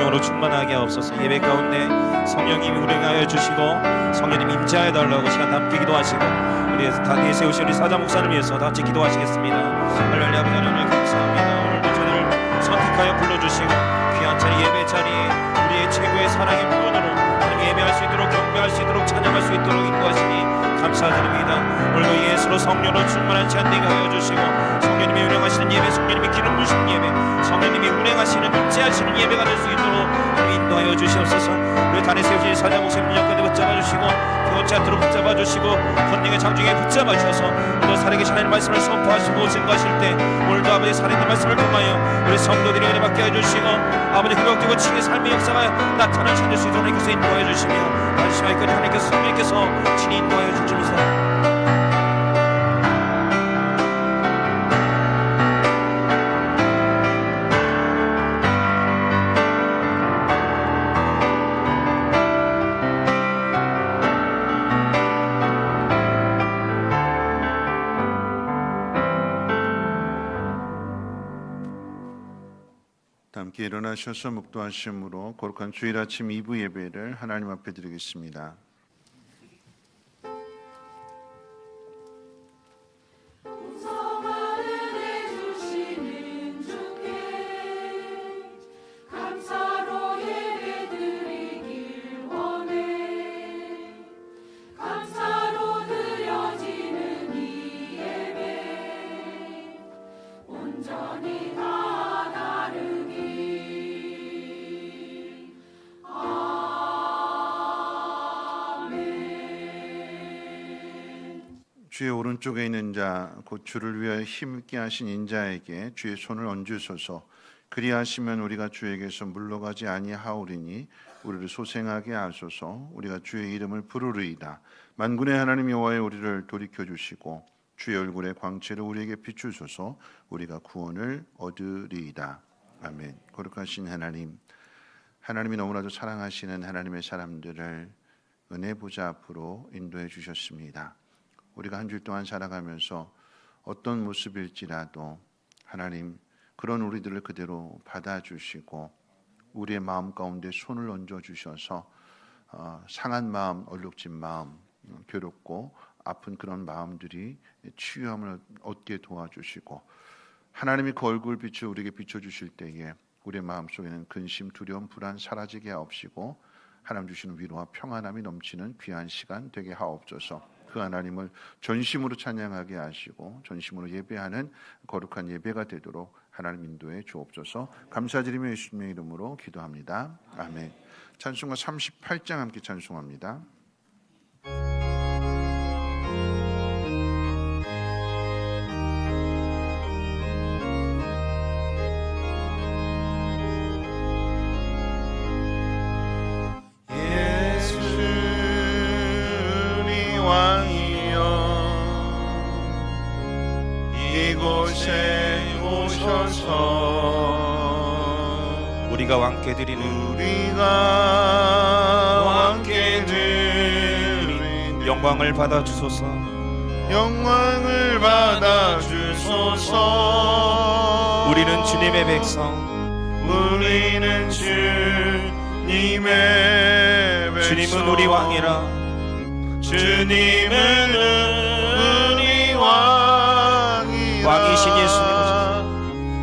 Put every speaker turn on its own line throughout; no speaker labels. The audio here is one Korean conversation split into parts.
성령으로 충만하게 하옵소서. 예배 가운데 성령님이 운행하여 주시고 성령님 임재하여 달라고 시간 함께 기도하시고 우리 다 내세우신 우리 사자 목사를 위해서 다 같이 기도하시겠습니다. 할렐루야. 아버지 하나님 감사합니다. 오늘도 저를 선택하여 불러주시고 귀한 자리 예배 자리에 우리의 최고의 사랑의 표현으로 하나님 예배할 수 있도록 경배할 수 있도록 찬양할 수 있도록 인도하시니 감사드립니다. 오늘도 예수로 성령으로 충만한 시간 되게 하여 주시고 성령님이 운행하시는 예배, 성령님이 기름 부으시는 예배, 성령님이 운행하시는 임재하시는 예배가 될 수 있도록 인도하여 주시옵소서. 우리 단에 세우신 사자 목사님 가운데 붙잡아 주시고 변치 않도록 붙잡아 주시고 권능의 장중에 붙잡아 주셔서 오늘 살아계신 하나님 말씀을 선포하시고 증거하실 때 오늘도 아버지 살아있는 말씀을 통하여 우리 성도들이 은혜 받게 해주시고 아버지 회복되고 칭의 삶의 역사가 나타날 수 있는 수 있도록 하나님께서 인도하여 주시며 마지막까지 하나님께서 성령께서 친히 인도하여 주시옵소서.
함께 일어나셔서 묵도하심으로 거룩한 주일 아침 2부 예배를 하나님 앞에 드리겠습니다. 주의 오른쪽에 있는 자, 곧 주를 위하여 힘있게 하신 인자에게 주의 손을 얹으소서. 그리하시면 우리가 주에게서 물러가지 아니하오리니 우리를 소생하게 하소서. 우리가 주의 이름을 부르리이다. 만군의 하나님 여호와여 우리를 돌이켜 주시고 주의 얼굴의 광채를 우리에게 비추소서. 우리가 구원을 얻으리이다. 아멘. 거룩하신 하나님, 하나님이 너무나도 사랑하시는 하나님의 사람들을 은혜 보좌 앞으로 인도해 주셨습니다. 우리가 한 주 동안 살아가면서 어떤 모습일지라도 하나님 그런 우리들을 그대로 받아주시고 우리의 마음 가운데 손을 얹어주셔서 상한 마음, 얼룩진 마음, 괴롭고 아픈 그런 마음들이 치유함을 얻게 도와주시고 하나님이 그 얼굴빛을 우리에게 비춰주실 때에 우리의 마음속에는 근심, 두려움, 불안 사라지게 하옵시고 하나님 주시는 위로와 평안함이 넘치는 귀한 시간 되게 하옵소서. 그 하나님을 전심으로 찬양하게 하시고 전심으로 예배하는 거룩한 예배가 되도록 하나님 인도해 주옵소서. 감사드리며 예수님의 이름으로 기도합니다. 아멘. 찬송가 38장 함께 찬송합니다.
이곳에 오셔서
우리가 왕께 드리는 영광을 받아 주소서.
영광을 받아 주소서.
우리는 주님의 백성,
우리는 주님의 백성.
주님은 우리 왕이라,
주님은 우리 왕이라.
왕이신 예수님 오셔서,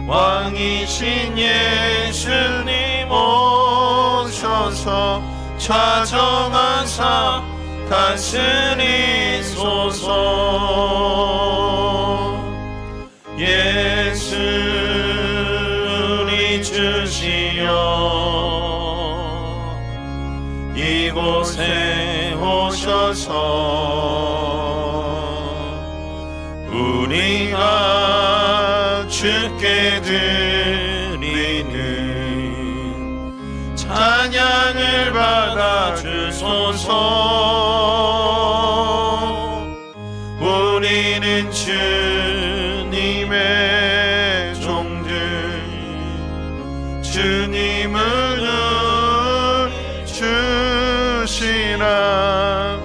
왕이신 예수님 오셔서 좌정하사 다스리소서. 예수 우리 주시여 이곳에 오셔서 우리가 주께 드리는 찬양을 받아 주소서. 우리는 주님의 종들, 주님은 주시라.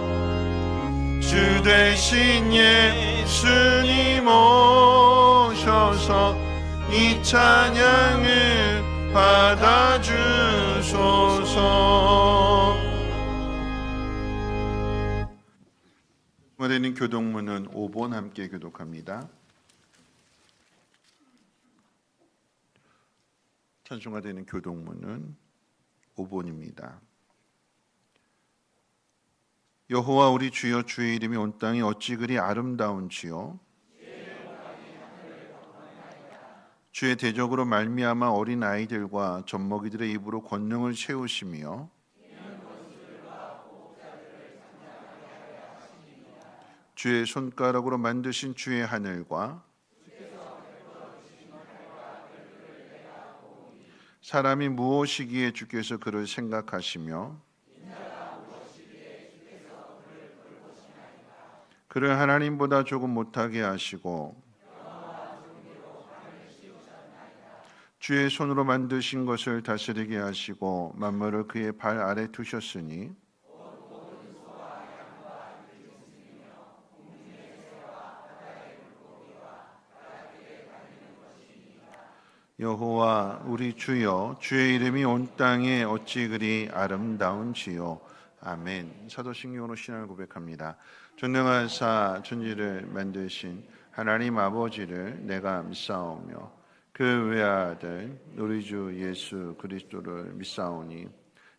주 대신 예수님 오셔서 이 찬양을 받아 주소서.
되는 교독문은 5번 함께 교독합니다. 찬송가 되는 교독문은 5번입니다. 여호와 우리 주여, 주의 이름이 온 땅이 어찌 그리 아름다운지요. 주의 대적으로 말미암아 어린 아이들과 젖먹이들의 입으로 권능을 채우시며 주의 손가락으로 만드신 주의 하늘과 사람이 무엇이기에 주께서 그를 생각하시며 그를 하나님보다 조금 못하게 하시고 주의 손으로 만드신 것을 다스리게 하시고 만물을 그의 발 아래 두셨으니 여호와 우리 주여, 주의 이름이 온 땅에 어찌 그리 아름다운지요. 아멘. 사도신경으로 신앙을 고백합니다. 전능하사 천지를 만드신 하나님 아버지를 내가 믿사오며 그 외아들 우리 주 예수 그리스도를 믿사오니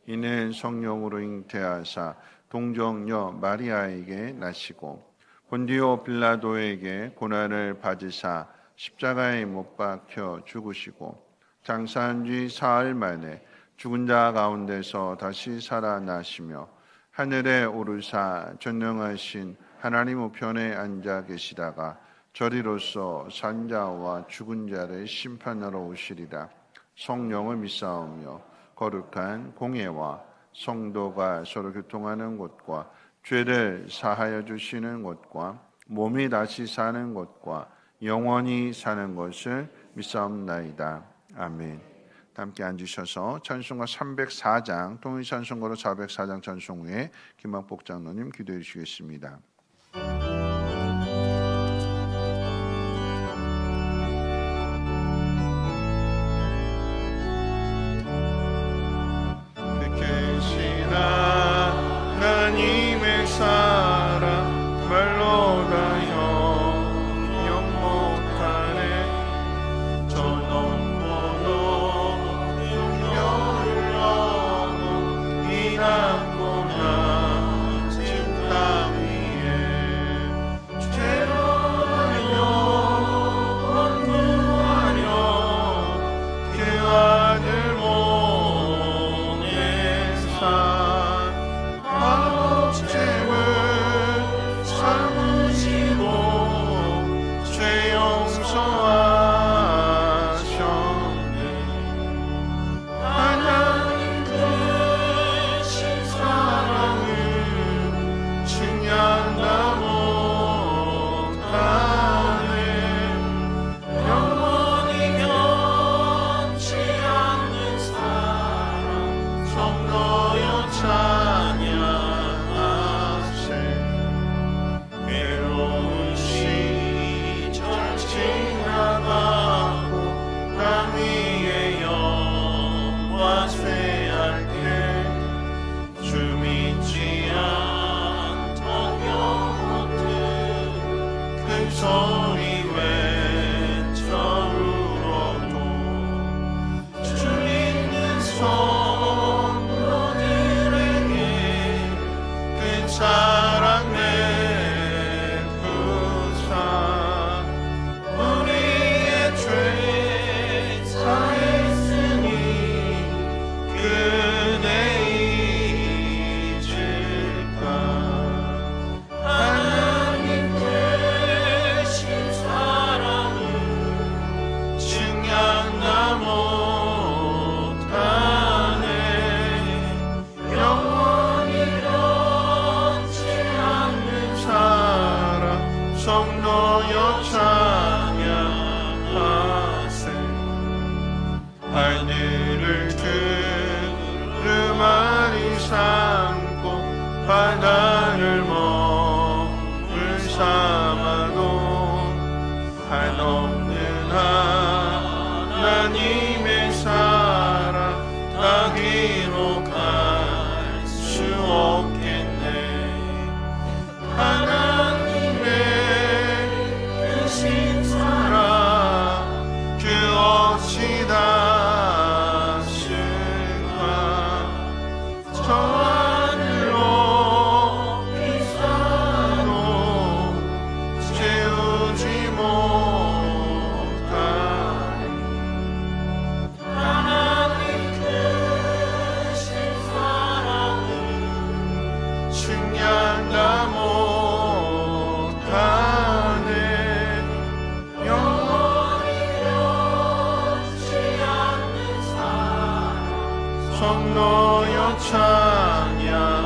이는 성령으로 잉태하사 동정녀 마리아에게 나시고 본디오 빌라도에게 고난을 받으사 십자가에 못 박혀 죽으시고 장사한 지 사흘 만에 죽은 자 가운데서 다시 살아나시며 하늘에 오르사 전능하신 하나님 우편에 앉아 계시다가 저리로서 산자와 죽은 자를 심판하러 오시리라. 성령을 믿사오며 거룩한 공예와 성도가 서로 교통하는 곳과 죄를 사하여 주시는 곳과 몸이 다시 사는 곳과 영원히 사는 것을 믿사옵나이다. 아멘. 함께 앉으셔서 찬송가 304장 통일찬송가로 404장 찬송 후에 김학복 장로님 기도해 주시겠습니다.
하나님의 사랑 말로 다 영영 못하네. 저 넘보도 영영을 넘어 이 낮고 낮은 땅 위에 죄로하여 원구하려 그 아들 보내사 소리 외쳐 울어도 주 있는 성도들에게 그 사랑 내푸사 우리의 죄 사했으니 그대 잊을까. 성도여 찬양하세. 하늘을 두루마리 삼고 바다를 먹을 삼아도 한없는 하나님의 사랑 다 기록할 수 없겠네. 하나님 인하여 찬양하세.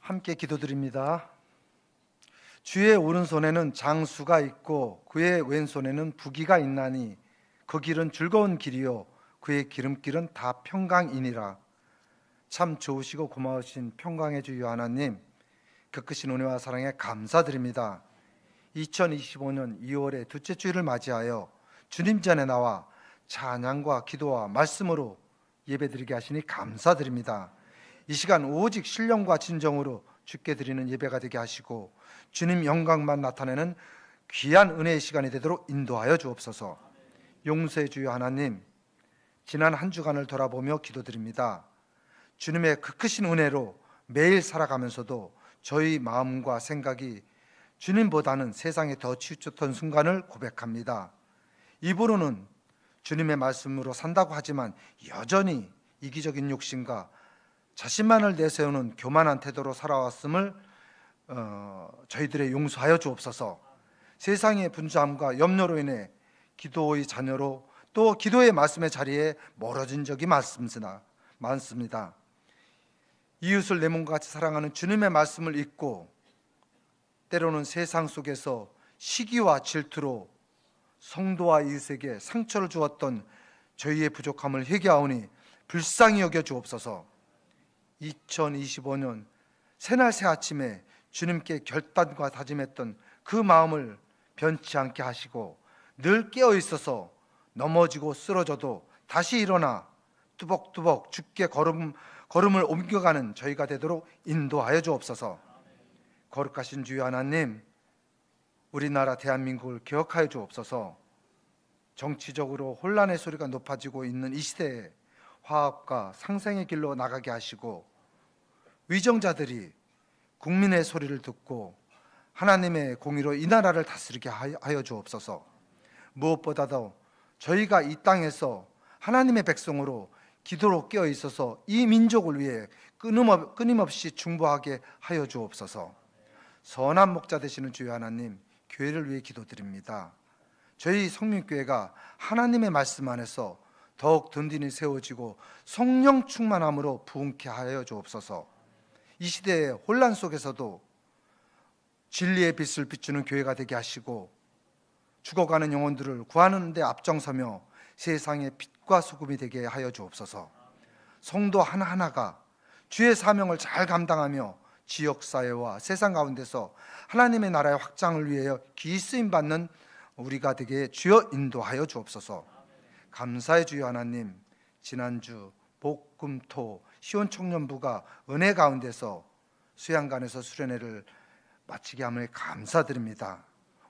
함께 기도드립니다. 주의 오른손에는 장수가 있고 그의 왼손에는 부귀가 있나니 그 길은 즐거운 길이요 그의 기름길은 다 평강이니라. 참 좋으시고 고마우신 평강의 주 하나님, 겪으신 은혜와 사랑에 감사드립니다. 2025년 2월의 둘째 주일을 맞이하여 주님 전에 나와 찬양과 기도와 말씀으로 예배드리게 하시니 감사드립니다. 이 시간 오직 신령과 진정으로 주께 드리는 예배가 되게 하시고 주님 영광만 나타내는 귀한 은혜의 시간이 되도록 인도하여 주옵소서. 용서해 주여 하나님, 지난 한 주간을 돌아보며 기도드립니다. 주님의 그 크신 은혜로 매일 살아가면서도 저희 마음과 생각이 주님보다는 세상에 더 치우쳤던 순간을 고백합니다. 입으로는 주님의 말씀으로 산다고 하지만 여전히 이기적인 욕심과 자신만을 내세우는 교만한 태도로 살아왔음을 저희들의 용서하여 주옵소서. 세상의 분주함과 염려로 인해 기도의 자녀로 또 기도의 말씀의 자리에 멀어진 적이 많습니다. 이웃을 내 몸과 같이 사랑하는 주님의 말씀을 잊고 때로는 세상 속에서 시기와 질투로 성도와 이웃에게 상처를 주었던 저희의 부족함을 회개하오니 불쌍히 여겨 주옵소서. 2025년 새날 새 아침에 주님께 결단과 다짐했던 그 마음을 변치 않게 하시고 늘 깨어 있어서 넘어지고 쓰러져도 다시 일어나 뚜벅뚜벅 주께 걸음을 옮겨가는 저희가 되도록 인도하여 주옵소서. 거룩하신 주여 하나님, 우리나라 대한민국을 기억하여 주옵소서. 정치적으로 혼란의 소리가 높아지고 있는 이 시대에 화합과 상생의 길로 나가게 하시고 위정자들이 국민의 소리를 듣고 하나님의 공의로 이 나라를 다스리게 하여 주옵소서. 무엇보다도 저희가 이 땅에서 하나님의 백성으로 기도로 깨어 있어서 이 민족을 위해 끊임없이 중보하게 하여 주옵소서. 선한 목자 되시는 주여 하나님, 교회를 위해 기도드립니다. 저희 성민교회가 하나님의 말씀 안에서 더욱 든든히 세워지고 성령 충만함으로 부흥케 하여 주옵소서. 이 시대의 혼란 속에서도 진리의 빛을 비추는 교회가 되게 하시고 죽어가는 영혼들을 구하는 데 앞장서며 세상의 빛과 소금이 되게 하여 주옵소서. 성도 하나하나가 주의 사명을 잘 감당하며 지역사회와 세상 가운데서 하나님의 나라의 확장을 위하여 귀히 쓰임받는 우리가 되게 주여 인도하여 주옵소서. 감사의 주여 하나님, 지난주 복금토 시온청년부가 은혜 가운데서 수양관에서 수련회를 마치게 함을 감사드립니다.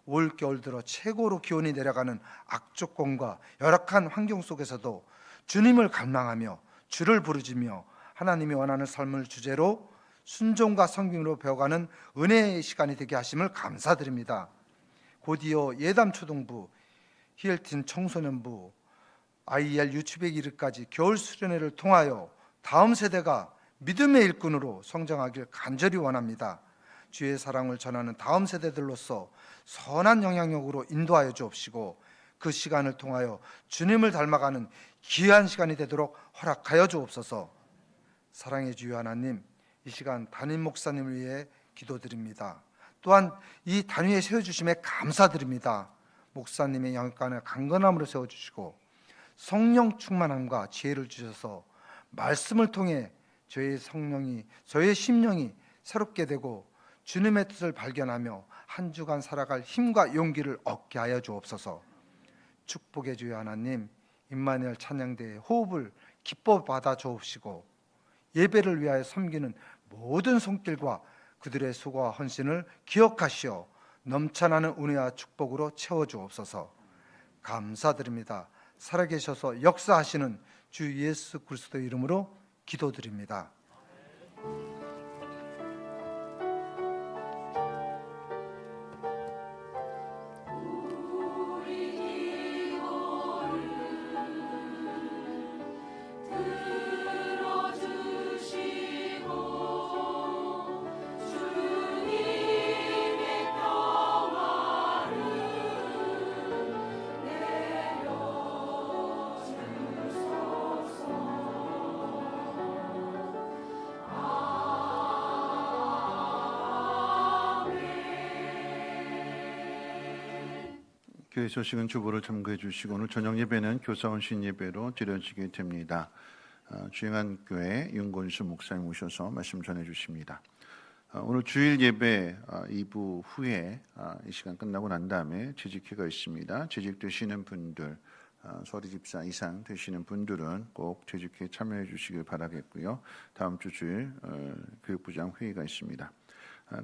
올 겨울 들어 최고로 기온이 내려가는 악조건과 열악한 환경 속에서도 주님을 갈망하며 주를 부르짖며 하나님이 원하는 삶을 주제로 순종과 성경으로 배워가는 은혜의 시간이 되게 하심을 감사드립니다. 곧이어 예담초등부, 히엘틴 청소년부, IER 유치백 이르까지 겨울 수련회를 통하여 다음 세대가 믿음의 일꾼으로 성장하길 간절히 원합니다. 주의 사랑을 전하는 다음 세대들로서 선한 영향력으로 인도하여 주옵시고 그 시간을 통하여 주님을 닮아가는 귀한 시간이 되도록 허락하여 주옵소서. 사랑의 주여 하나님, 이 시간 담임 목사님을 위해 기도드립니다. 또한 이 단위에 세워주심에 감사드립니다. 목사님의 영향권을 강건함으로 세워주시고 성령 충만함과 지혜를 주셔서 말씀을 통해 저의 심령이 새롭게 되고 주님의 뜻을 발견하며 한 주간 살아갈 힘과 용기를 얻게 하여 주옵소서. 축복의 주여 하나님, 임마누엘 찬양대의 호흡을 기뻐 받아 주옵시고 예배를 위하여 섬기는 모든 손길과 그들의 수고와 헌신을 기억하시어 넘쳐나는 은혜와 축복으로 채워 주옵소서. 감사드립니다. 살아계셔서 역사하시는 주 예수 그리스도의 이름으로 기도드립니다.
우리
교회 소식은 주보를 참고해 주시고 오늘 저녁 예배는 교사원신 예배로 드려지게 됩니다. 주행한 교회 윤건수 목사님 오셔서 말씀 전해 주십니다. 오늘 주일 예배 2부 후에 이 시간 끝나고 난 다음에 재직회가 있습니다. 재직되시는 분들, 서리 집사 이상 되시는 분들은 꼭 재직회에 참여해 주시길 바라겠고요. 다음 주 주일 교육부장 회의가 있습니다.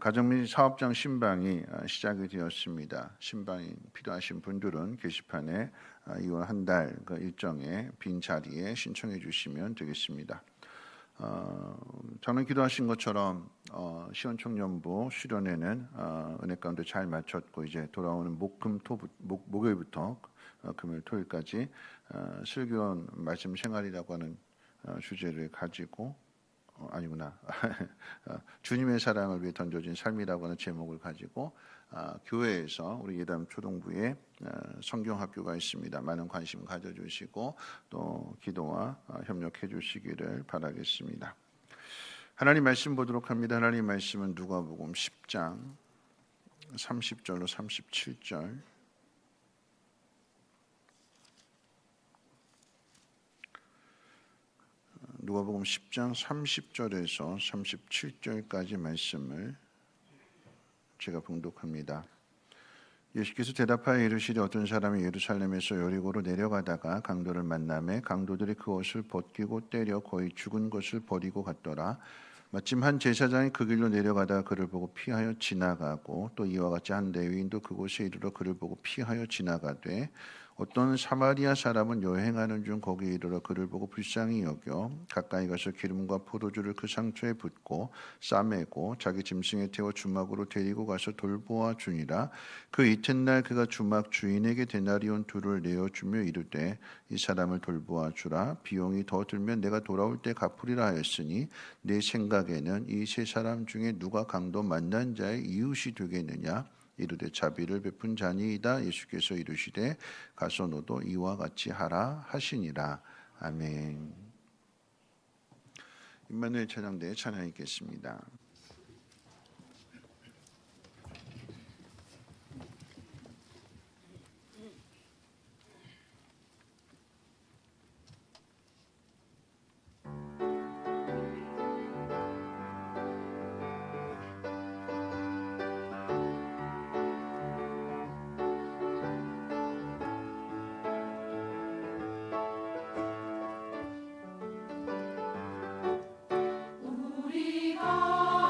가정 및 사업장 신방이 시작이 되었습니다. 신방이 필요하신 분들은 게시판에 2월 한 달 일정에 빈 자리에 신청해 주시면 되겠습니다. 작년 기도하신 것처럼 시원총연보 수련회는 은혜 가운데 잘 마쳤고 이제 돌아오는 목요일부터 금요일 토요일까지 슬기로운 말씀 생활이라고 하는 주제를 가지고 주님의 사랑을 위해 던져진 삶이라고 하는 제목을 가지고 교회에서 우리 예담 초동부에 성경학교가 있습니다. 많은 관심 가져주시고 또 기도와 협력해 주시기를 바라겠습니다. 하나님 말씀 보도록 합니다. 하나님 말씀은 누가복음 10장 30절로 37절. 누가복음 10장 30절에서 37절까지 말씀을 제가 봉독합니다. 예수께서 대답하여 이르시되 어떤 사람이 예루살렘에서 여리고로 내려가다가 강도를 만나매 강도들이 그 옷을 벗기고 때려 거의 죽은 것을 버리고 갔더라. 마침 한 제사장이 그 길로 내려가다가 그를 보고 피하여 지나가고 또 이와 같이 한 레위인도 그곳에 이르러 그를 보고 피하여 지나가되 어떤 사마리아 사람은 여행하는 중 거기에 이르러 그를 보고 불쌍히 여겨 가까이 가서 기름과 포도주를 그 상처에 붓고 싸매고 자기 짐승에 태워 주막으로 데리고 가서 돌보아 주니라. 그 이튿날 그가 주막 주인에게 데나리온 2를 내어주며 이르되 이 사람을 돌보아 주라. 비용이 더 들면 내가 돌아올 때 갚으리라 하였으니 내 생각에는 이 세 사람 중에 누가 강도 만난 자의 이웃이 되겠느냐. 이르되 자비를 베푼 자니이다. 예수께서 이르시되 가서 너도 이와 같이 하라 하시니라. 아멘. 임마누엘 찬양대 찬양 있겠습니다.
우리가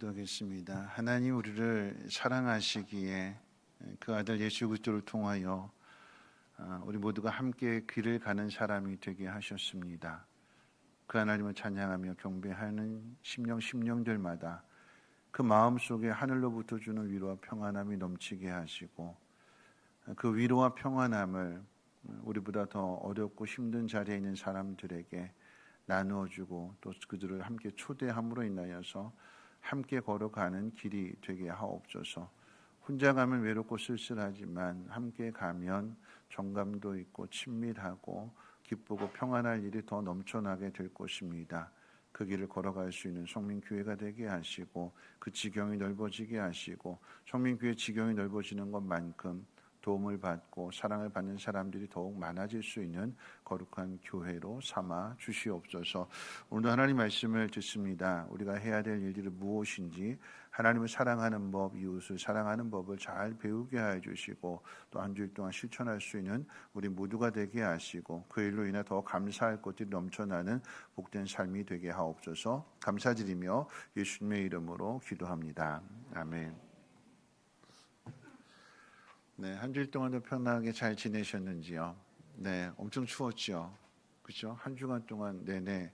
기도하겠습니다. 하나님 우리를 사랑하시기에 그 아들 예수 그리스도를 통하여 우리 모두가 함께 길을 가는 사람이 되게 하셨습니다. 그 하나님을 찬양하며 경배하는 심령들마다 그 마음속에 하늘로부터 주는 위로와 평안함이 넘치게 하시고 그 위로와 평안함을 우리보다 더 어렵고 힘든 자리에 있는 사람들에게 나누어주고 또 그들을 함께 초대함으로 인하여서 함께 걸어가는 길이 되게 하옵소서. 혼자 가면 외롭고 쓸쓸하지만 함께 가면 정감도 있고 친밀하고 기쁘고 평안할 일이 더 넘쳐나게 될 것입니다. 그 길을 걸어갈 수 있는 성민교회가 되게 하시고 그 지경이 넓어지게 하시고 성민교회 지경이 넓어지는 것만큼 도움을 받고 사랑을 받는 사람들이 더욱 많아질 수 있는 거룩한 교회로 삼아 주시옵소서. 오늘도 하나님 말씀을 듣습니다. 우리가 해야 될 일들이 무엇인지 하나님을 사랑하는 법, 이웃을 사랑하는 법을 잘 배우게 하여 주시고 또 한 주일 동안 실천할 수 있는 우리 모두가 되게 하시고 그 일로 인해 더 감사할 것들이 넘쳐나는 복된 삶이 되게 하옵소서. 감사드리며 예수님의 이름으로 기도합니다. 아멘. 네, 한 주일 동안도 편하게 잘 지내셨는지요? 네, 엄청 추웠죠. 그렇죠? 한 주간 동안 내내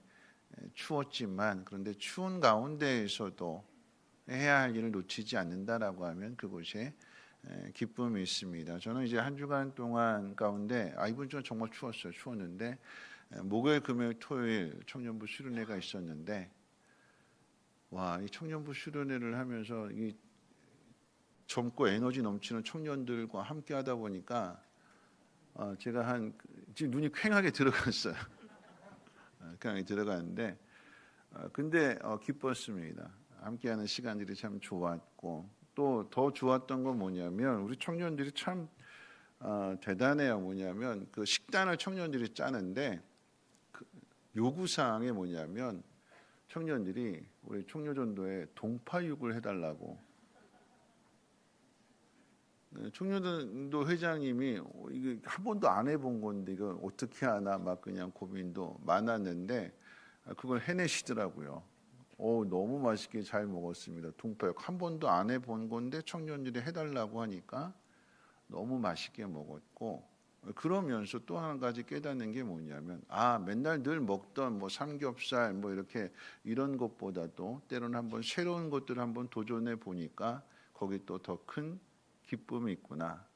추웠지만 그런데 추운 가운데에서도 해야 할 일을 놓치지 않는다라고 하면 그곳에 기쁨이 있습니다. 저는 이제 한 주간 동안 가운데 이번 주는 정말 추웠어요. 추웠는데 목요일, 금요일, 토요일 청년부 수련회가 있었는데 이 청년부 수련회를 하면서 이 젊고 에너지 넘치는 청년들과 함께 하다 보니까 제가 지금 눈이 퀭하게 들어갔어요. 퀭하게 들어갔는데 근데 기뻤습니다. 함께하는 시간들이 참 좋았고 또 더 좋았던 건 뭐냐면 우리 청년들이 참 대단해요. 뭐냐면 그 식단을 청년들이 짜는데 그 요구사항이 뭐냐면 청년들이 우리 청년전도에 동파육을 해달라고. 청년전도 회장님이 이게 한 번도 안 해본 건데 이거 어떻게 하나 막 그냥 고민도 많았는데 그걸 해내시더라고요. 너무 맛있게 잘 먹었습니다. 동파육 한 번도 안 해본 건데 청년들이 해달라고 하니까 너무 맛있게 먹었고 그러면서 또 한 가지 깨닫는 게 뭐냐면 맨날 늘 먹던 뭐 삼겹살 뭐 이렇게 이런 것보다도 때로는 한번 새로운 것들을 한번 도전해 보니까 거기 또 더 큰 기쁨이 있구나.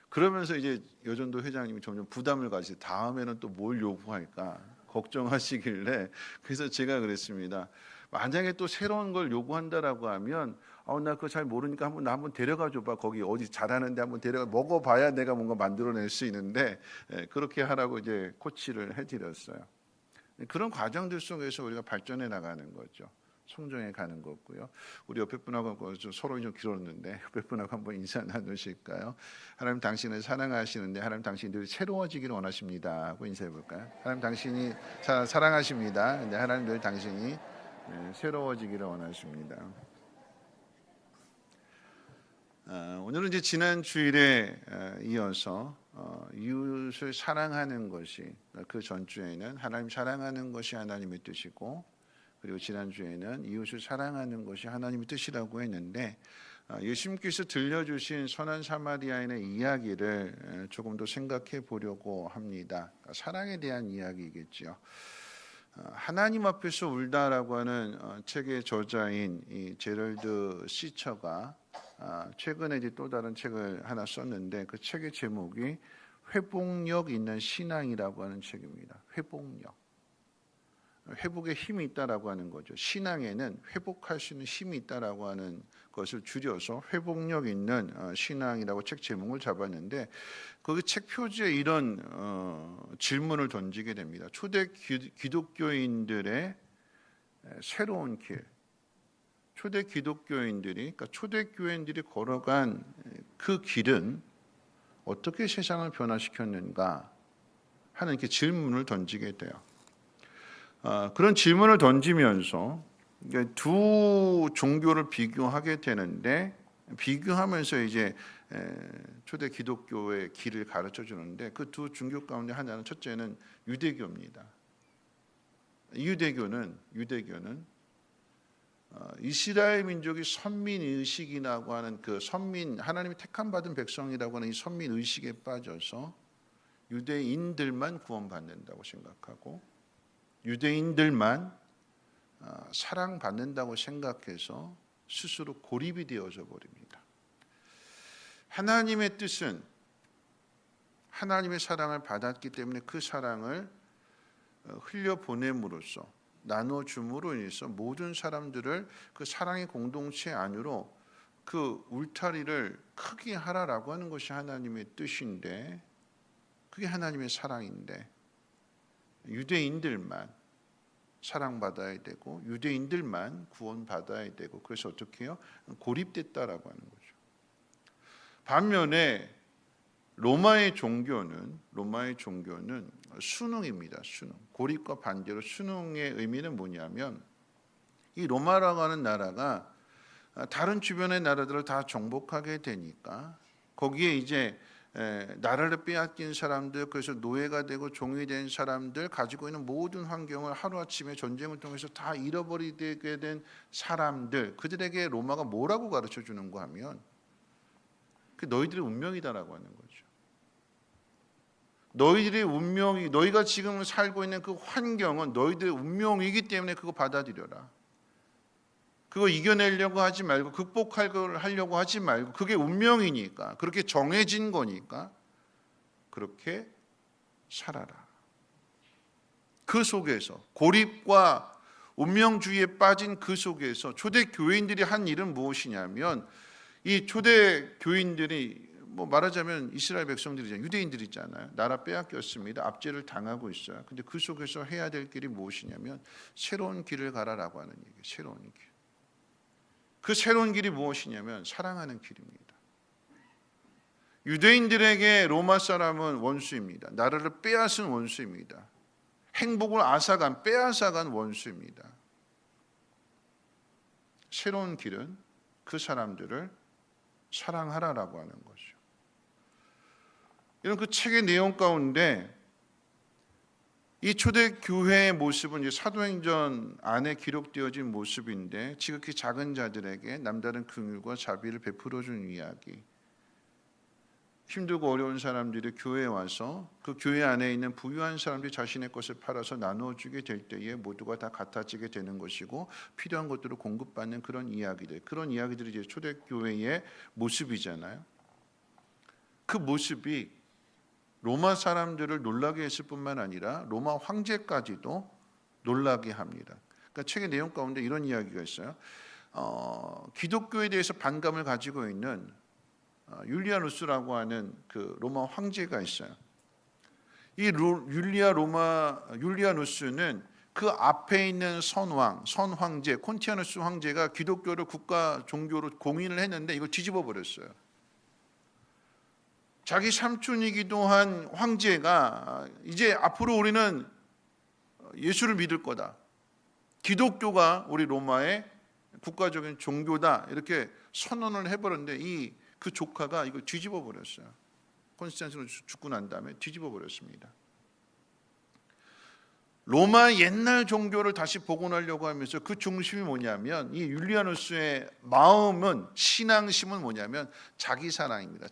그러면서 이제 여전도 회장님이 점점 부담을 가지고 다음에는 또 뭘 요구할까 걱정하시길래 그래서 제가 그랬습니다. 만약에 또 새로운 걸 요구한다라고 하면 나 그거 잘 모르니까 나 한번 데려가 줘봐. 거기 어디 잘하는데 한번 데려가 먹어봐야 내가 뭔가 만들어낼 수 있는데 그렇게 하라고 이제 코치를 해드렸어요. 그런 과정들 속에서 우리가 발전해 나가는 거죠. 성장해 가는 거고요. 우리 옆에 분하고 서로 좀 길었는데 옆에 분하고 한번 인사 나누실까요? 하나님 당신을 사랑하시는데 하나님 당신이 늘 새로워지기를 원하십니다 하고 인사해 볼까요? 하나님 당신이 사랑하십니다. 근데 하나님 늘 당신이 새로워지기를 원하십니다. 오늘은 이제 지난 주일에 이어서 이웃을 사랑하는 것이 그 전주에는 하나님 사랑하는 것이 하나님의 뜻이고 그리고 지난주에는 이웃을 사랑하는 것이 하나님의 뜻이라고 했는데 예수님께서 들려주신 선한 사마리아인의 이야기를 조금 더 생각해 보려고 합니다. 사랑에 대한 이야기겠죠. 하나님 앞에서 울다라고 하는 책의 저자인 이 제럴드 시처가 최근에 이제 또 다른 책을 하나 썼는데 그 책의 제목이 회복력 있는 신앙이라고 하는 책입니다. 회복력. 회복에 힘이 있다라고 하는 거죠. 신앙에는 회복할 수 있는 힘이 있다라고 하는 것을 줄여서 회복력 있는 신앙이라고 책 제목을 잡았는데 거기 책 표지에 이런 질문을 던지게 됩니다. 초대 기독교인들의 새로운 길. 초대 기독교인들이 그러니까 초대 교인들이 걸어간 그 길은 어떻게 세상을 변화시켰는가 하는 이렇게 질문을 던지게 돼요. 그런 질문을 던지면서 두 종교를 비교하게 되는데 비교하면서 이제 초대 기독교의 길을 가르쳐 주는데 그 두 종교 가운데 하나는 첫째는 유대교입니다. 유대교는 이스라엘 민족이 선민 의식이라고 하는 그 선민 하나님이 택함 받은 백성이라고 하는 이 선민 의식에 빠져서 유대인들만 구원받는다고 생각하고 유대인들만 사랑받는다고 생각해서 스스로 고립이 되어져 버립니다. 하나님의 뜻은 하나님의 사랑을 받았기 때문에 그 사랑을 흘려보냄으로써 나눠줌으로 인해서 모든 사람들을 그 사랑의 공동체 안으로 그 울타리를 크게 하라라고 하는 것이 하나님의 뜻인데 그게 하나님의 사랑인데 유대인들만 사랑받아야 되고 유대인들만 구원받아야 되고 그래서 어떻게 해요? 고립됐다라고 하는 거죠. 반면에 로마의 종교는 순응입니다. 순응. 고립과 반대로 순응의 의미는 뭐냐면 이 로마라고 하는 나라가 다른 주변의 나라들을 다 정복하게 되니까 거기에 이제 나라를 빼앗긴 사람들, 그래서 노예가 되고 종이 된 사람들, 가지고 있는 모든 환경을 하루아침에 전쟁을 통해서 다 잃어버리게 된 사람들, 그들에게 로마가 뭐라고 가르쳐 주는가 하면 그 너희들의 운명이다라고 하는 거죠. 너희들의 운명이, 너희가 지금 살고 있는 그 환경은 너희들의 운명이기 때문에 그거 받아들여라. 그거 이겨내려고 하지 말고 극복하려고 하지 말고 그게 운명이니까 그렇게 정해진 거니까 그렇게 살아라. 그 속에서 고립과 운명주의에 빠진 그 속에서 초대 교인들이 한 일은 무엇이냐면 이 초대 교인들이 뭐 말하자면 이스라엘 백성들이잖아요. 유대인들이잖아요. 나라 빼앗겼습니다. 압제를 당하고 있어요. 근데 그 속에서 해야 될 길이 무엇이냐면 새로운 길을 가라라고 하는 얘기예요. 새로운 길. 그 새로운 길이 무엇이냐면 사랑하는 길입니다. 유대인들에게 로마 사람은 원수입니다. 나라를 빼앗은 원수입니다. 행복을 빼앗아간 원수입니다. 새로운 길은 그 사람들을 사랑하라라고 하는 거죠. 이런 그 책의 내용 가운데 이 초대교회의 모습은 이제 사도행전 안에 기록되어진 모습인데 지극히 작은 자들에게 남다른 긍휼과 자비를 베풀어준 이야기. 힘들고 어려운 사람들이 교회에 와서 그 교회 안에 있는 부유한 사람들이 자신의 것을 팔아서 나누어주게 될 때에 모두가 다 같아지게 되는 것이고 필요한 것들을 공급받는 그런 이야기들이 이제 초대교회의 모습이잖아요. 그 모습이 로마 사람들을 놀라게 했을 뿐만 아니라 로마 황제까지도 놀라게 합니다. 그러니까 책의 내용 가운데 이런 이야기가 있어요. 기독교에 대해서 반감을 가지고 있는 율리아누스라고 하는 그 로마 황제가 있어요. 이 율리아누스는 그 앞에 있는 선황제 콘티아누스 황제가 기독교를 국가 종교로 공인을 했는데 이걸 뒤집어 버렸어요. 자기 삼촌이기도 한 황제가 이제 앞으로 우리는 예수를 믿을 거다. 기독교가 우리 로마의 국가적인 종교다. 이렇게 선언을 해버렸는데 그 조카가 이걸 뒤집어 버렸어요. 콘스탄티누스 죽고 난 다음에 뒤집어 버렸습니다. 로마 옛날 종교를 다시 복원하려고 하면서 그 중심이 뭐냐면 이 율리아누스의 마음은 신앙심은 뭐냐면 자기 사랑입니다.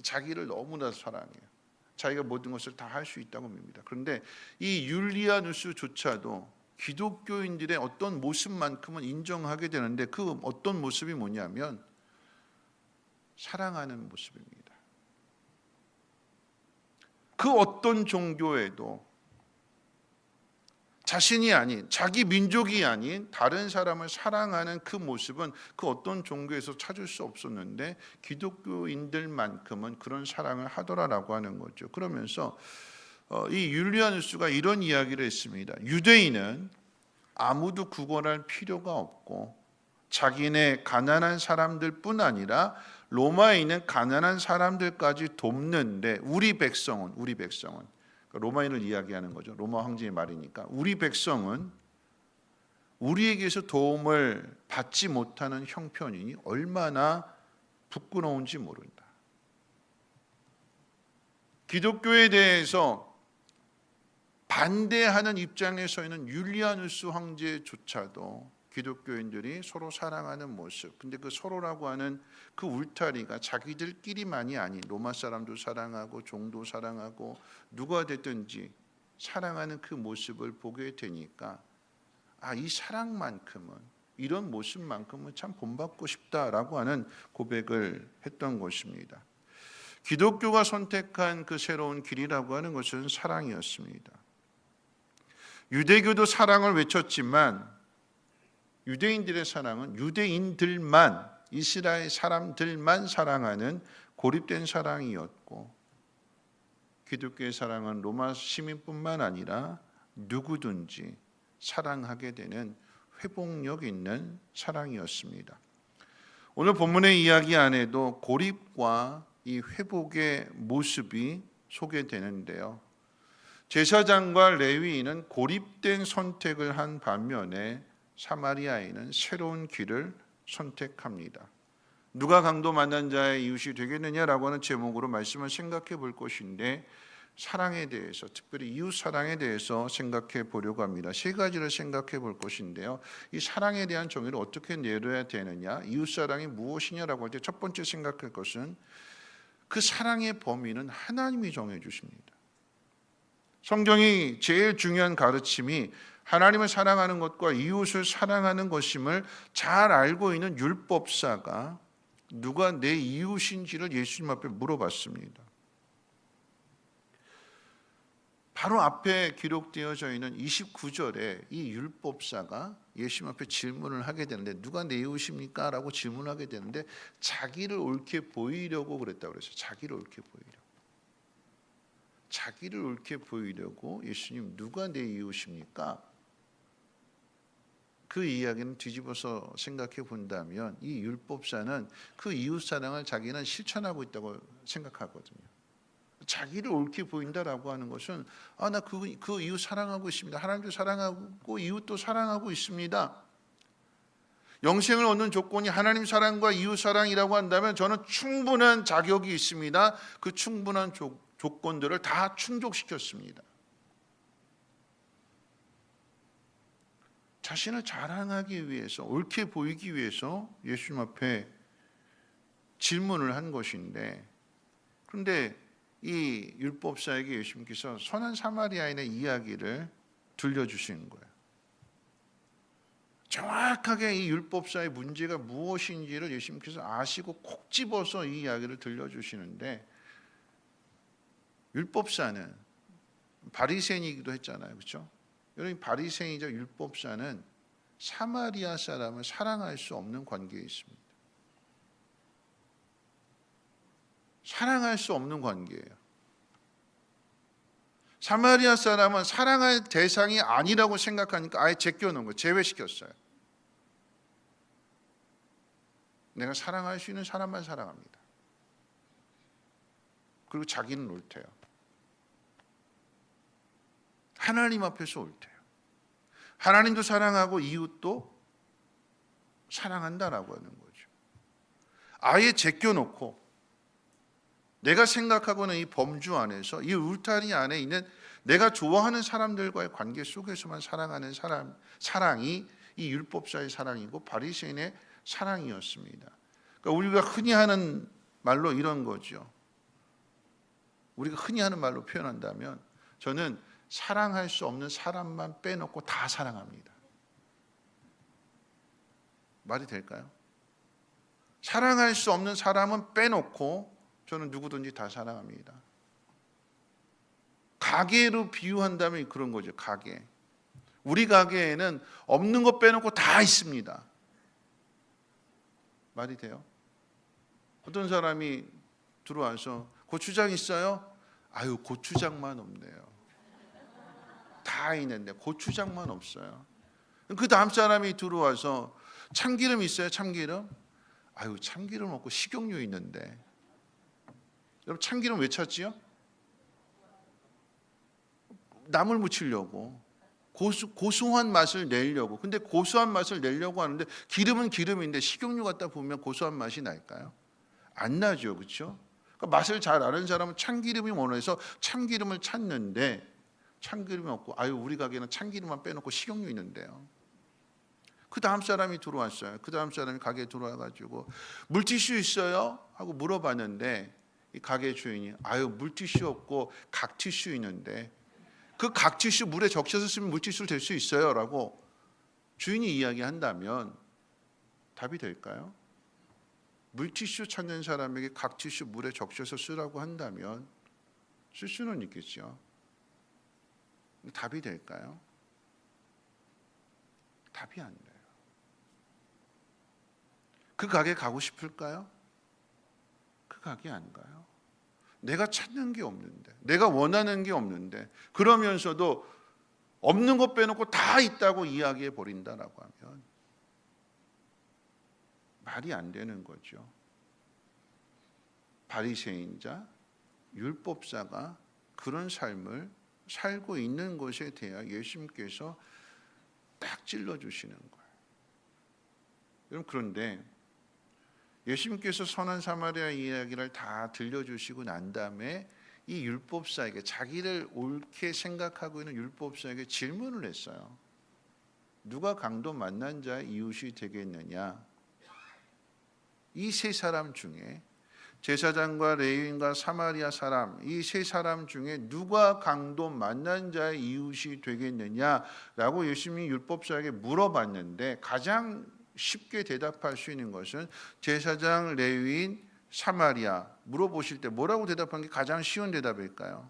자기를 너무나 사랑해요. 자기가 모든 것을 다 할 수 있다고 봅니다. 그런데 이 율리아누스조차도 기독교인들의 어떤 모습만큼은 인정하게 되는데 그 어떤 모습이 뭐냐면 사랑하는 모습입니다. 그 어떤 종교에도 자신이 아닌 자기 민족이 아닌 다른 사람을 사랑하는 그 모습은 그 어떤 종교에서 찾을 수 없었는데 기독교인들만큼은 그런 사랑을 하더라라고 하는 거죠. 그러면서 이 율리아누스가 이런 이야기를 했습니다. 유대인은 아무도 구걸할 필요가 없고 자기네 가난한 사람들뿐 아니라 로마에 있는 가난한 사람들까지 돕는데 우리 백성은 로마인을 이야기하는 거죠. 로마 황제의 말이니까 우리 백성은 우리에게서 도움을 받지 못하는 형편이니 얼마나 부끄러운지 모른다. 기독교에 대해서 반대하는 입장에 서 있는 율리아누스 황제조차도 기독교인들이 서로 사랑하는 모습. 근데 그 서로라고 하는 그 울타리가 자기들끼리만이 아닌 로마 사람도 사랑하고 종도 사랑하고 누가 됐든지 사랑하는 그 모습을 보게 되니까 이 사랑만큼은, 이런 모습만큼은 참 본받고 싶다라고 하는 고백을 했던 것입니다. 기독교가 선택한 그 새로운 길이라고 하는 것은 사랑이었습니다. 유대교도 사랑을 외쳤지만 유대인들의 사랑은 유대인들만, 이스라엘 사람들만 사랑하는 고립된 사랑이었고, 기독교의 사랑은 로마 시민뿐만 아니라 누구든지 사랑하게 되는 회복력 있는 사랑이었습니다. 오늘 본문의 이야기 안에도 고립과 이 회복의 모습이 소개되는데요. 제사장과 레위인은 고립된 선택을 한 반면에 사마리아인은 새로운 길을 선택합니다. 누가 강도 만난 자의 이웃이 되겠느냐라고 하는 제목으로 말씀을 생각해 볼 것인데, 사랑에 대해서, 특별히 이웃 사랑에 대해서 생각해 보려고 합니다. 세 가지를 생각해 볼 것인데요. 이 사랑에 대한 정의를 어떻게 내려야 되느냐, 이웃 사랑이 무엇이냐라고 할 때 첫 번째 생각할 것은 그 사랑의 범위는 하나님이 정해 주십니다. 성경이 제일 중요한 가르침이 하나님을 사랑하는 것과 이웃을 사랑하는 것임을 잘 알고 있는 율법사가 누가 내 이웃인지를 예수님 앞에 물어봤습니다. 바로 앞에 기록되어져 있는 29절에 이 율법사가 예수님 앞에 질문을 하게 되는데, 누가 내 이웃입니까? 라고 질문하게 되는데, 자기를 옳게 보이려고 그랬다고 그랬어요. 자기를 옳게 보이려고. 자기를 옳게 보이려고 예수님, 누가 내 이웃입니까? 그 이야기는 뒤집어서 생각해 본다면 이 율법사는 그 이웃 사랑을 자기는 실천하고 있다고 생각하거든요. 자기를 옳게 보인다라고 하는 것은 나 그 이웃 사랑하고 있습니다. 하나님도 사랑하고 이웃도 사랑하고 있습니다. 영생을 얻는 조건이 하나님 사랑과 이웃 사랑이라고 한다면 저는 충분한 자격이 있습니다. 그 충분한 조건들을 다 충족시켰습니다. 자신을 자랑하기 위해서, 옳게 보이기 위해서 예수님 앞에 질문을 한 것인데, 그런데 이 율법사에게 예수님께서 선한 사마리아인의 이야기를 들려주신 거예요. 정확하게 이 율법사의 문제가 무엇인지를 예수님께서 아시고 콕 집어서 이 이야기를 들려주시는데, 율법사는 바리새인이기도 했잖아요, 그렇죠? 여러분, 바리새인이자 율법사는 사마리아 사람을 사랑할 수 없는 관계에 있습니다. 사랑할 수 없는 관계예요. 사마리아 사람은 사랑할 대상이 아니라고 생각하니까 아예 제껴놓은 거예요. 제외시켰어요. 내가 사랑할 수 있는 사람만 사랑합니다. 그리고 자기는 옳대요. 하나님 앞에서 옳대요. 하나님도 사랑하고 이웃도 사랑한다라고 하는 거죠. 아예 제껴놓고 내가 생각하고는 이 범주 안에서, 이 울타리 안에 있는 내가 좋아하는 사람들과의 관계 속에서만 사랑하는 사랑이 이 율법사의 사랑이고 바리새인의 사랑이었습니다. 그러니까 우리가 흔히 하는 말로 이런 거죠. 우리가 흔히 하는 말로 표현한다면, 저는 사랑할 수 없는 사람만 빼놓고 다 사랑합니다. 말이 될까요? 사랑할 수 없는 사람은 빼놓고 저는 누구든지 다 사랑합니다. 가게로 비유한다면 그런 거죠. 가게. 우리 가게에는 없는 거 빼놓고 다 있습니다. 말이 돼요? 어떤 사람이 들어와서 고추장 있어요? 아유, 고추장만 없네요. 다 있는데 고추장만 없어요. 그 다음 사람이 들어와서 참기름 있어요? 참기름? 아유, 참기름 없고 식용유 있는데. 여러분, 참기름 왜 찾지요? 나물 무치려고, 고소한 맛을 내려고. 근데 고소한 맛을 내려고 하는데 기름은 기름인데 식용유 갖다 보면 고소한 맛이 날까요? 안 나죠, 그렇죠? 그러니까 맛을 잘 아는 사람은 참기름이 원해서 참기름을 찾는데, 참기름이 없고, 아유, 우리 가게는 참기름만 빼놓고 식용유 있는데요. 그 다음 사람이 들어왔어요. 그 다음 사람이 가게에 들어와가지고 물티슈 있어요? 하고 물어봤는데 이 가게 주인이 아유 물티슈 없고 각티슈 있는데 그 각티슈 물에 적셔서 쓰면 물티슈 될 수 있어요 라고 주인이 이야기한다면 답이 될까요? 물티슈 찾는 사람에게 각티슈 물에 적셔서 쓰라고 한다면 쓸 수는 있겠죠. 답이 될까요? 답이 안 돼요. 그 가게 가고 싶을까요? 그 가게 안 가요. 내가 찾는 게 없는데, 내가 원하는 게 없는데, 그러면서도 없는 것 빼놓고 다 있다고 이야기해 버린다라고 하면 말이 안 되는 거죠. 바리새인자, 율법사가 그런 삶을 살고 있는 것에 대해 예수님께서 딱 찔러주시는 거예요. 여러분 그런데 예수님께서 선한 사마리아 이야기를 다 들려주시고 난 다음에 이 율법사에게 자기를 옳게 생각하고 있는 율법사에게 질문을 했어요. 누가 강도 만난 자의 이웃이 되겠느냐? 이 세 사람 중에 제사장과 레위인과 사마리아 사람 이 세 사람 중에 누가 강도 만난 자의 이웃이 되겠느냐라고 예수님이 율법사에게 물어봤는데 가장 쉽게 대답할 수 있는 것은 제사장, 레위인, 사마리아 물어보실 때 뭐라고 대답하는 게 가장 쉬운 대답일까요?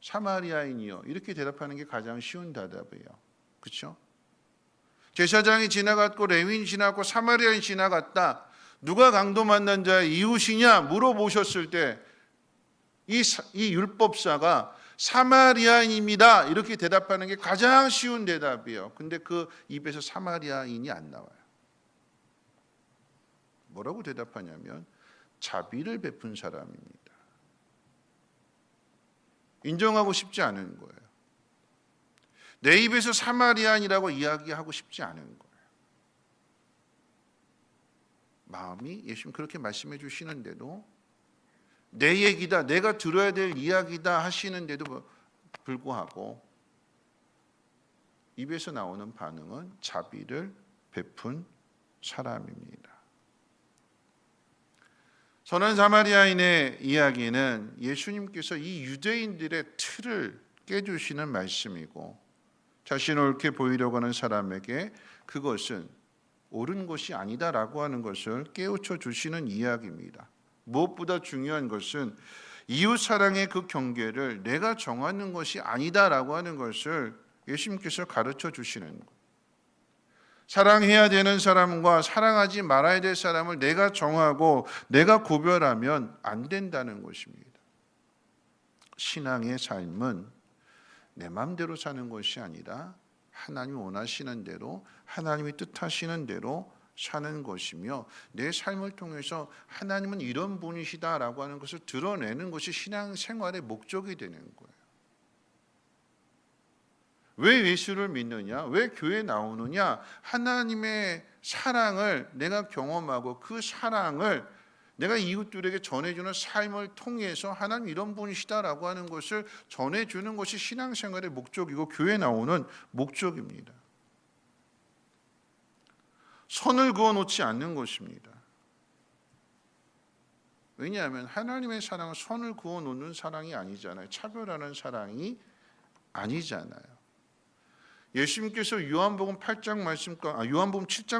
사마리아인이요. 이렇게 대답하는 게 가장 쉬운 대답이에요. 그렇죠? 제사장이 지나갔고 레위인이 지나갔고 사마리아인이 지나갔다. 누가 강도 만난 자의 이웃이냐 물어보셨을 때 이 율법사가 사마리아인입니다. 이렇게 대답하는 게 가장 쉬운 대답이에요. 근데 그 입에서 사마리아인이 안 나와요. 뭐라고 대답하냐면 자비를 베푼 사람입니다. 인정하고 싶지 않은 거예요. 내 입에서 사마리아인이라고 이야기하고 싶지 않은 거예요. 마음이 예수님 그렇게 말씀해 주시는데도 내 얘기다, 내가 들어야 될 이야기다 하시는데도 불구하고 입에서 나오는 반응은 자비를 베푼 사람입니다. 선한 사마리아인의 이야기는 예수님께서 이 유대인들의 틀을 깨주시는 말씀이고 자신을 옳게 보이려고 하는 사람에게 그것은 옳은 것이 아니다라고 하는 것을 깨우쳐 주시는 이야기입니다. 무엇보다 중요한 것은 이웃 사랑의 그 경계를 내가 정하는 것이 아니다라고 하는 것을 예수님께서 가르쳐 주시는 거예요. 사랑해야 되는 사람과 사랑하지 말아야 될 사람을 내가 정하고 내가 구별하면 안 된다는 것입니다. 신앙의 삶은 내 마음대로 사는 것이 아니라 하나님이 원하시는 대로 하나님이 뜻하시는 대로 사는 것이며 내 삶을 통해서 하나님은 이런 분이시다라고 하는 것을 드러내는 것이 신앙생활의 목적이 되는 거예요. 왜 예수를 믿느냐? 왜 교회에 나오느냐? 하나님의 사랑을 내가 경험하고 그 사랑을 내가 이웃들에게 전해주는 삶을 통해서 하나님 이런 분이시다라고 하는 것을 전해주는 것이 신앙생활의 목적이고 교회에 나오는 목적입니다. 선을 그어놓지 않는 것입니다. 왜냐하면 하나님의 사랑은 선을 그어놓는 사랑이 아니잖아요. 차별하는 사랑이 아니잖아요. 예수님께서 요한복음 7장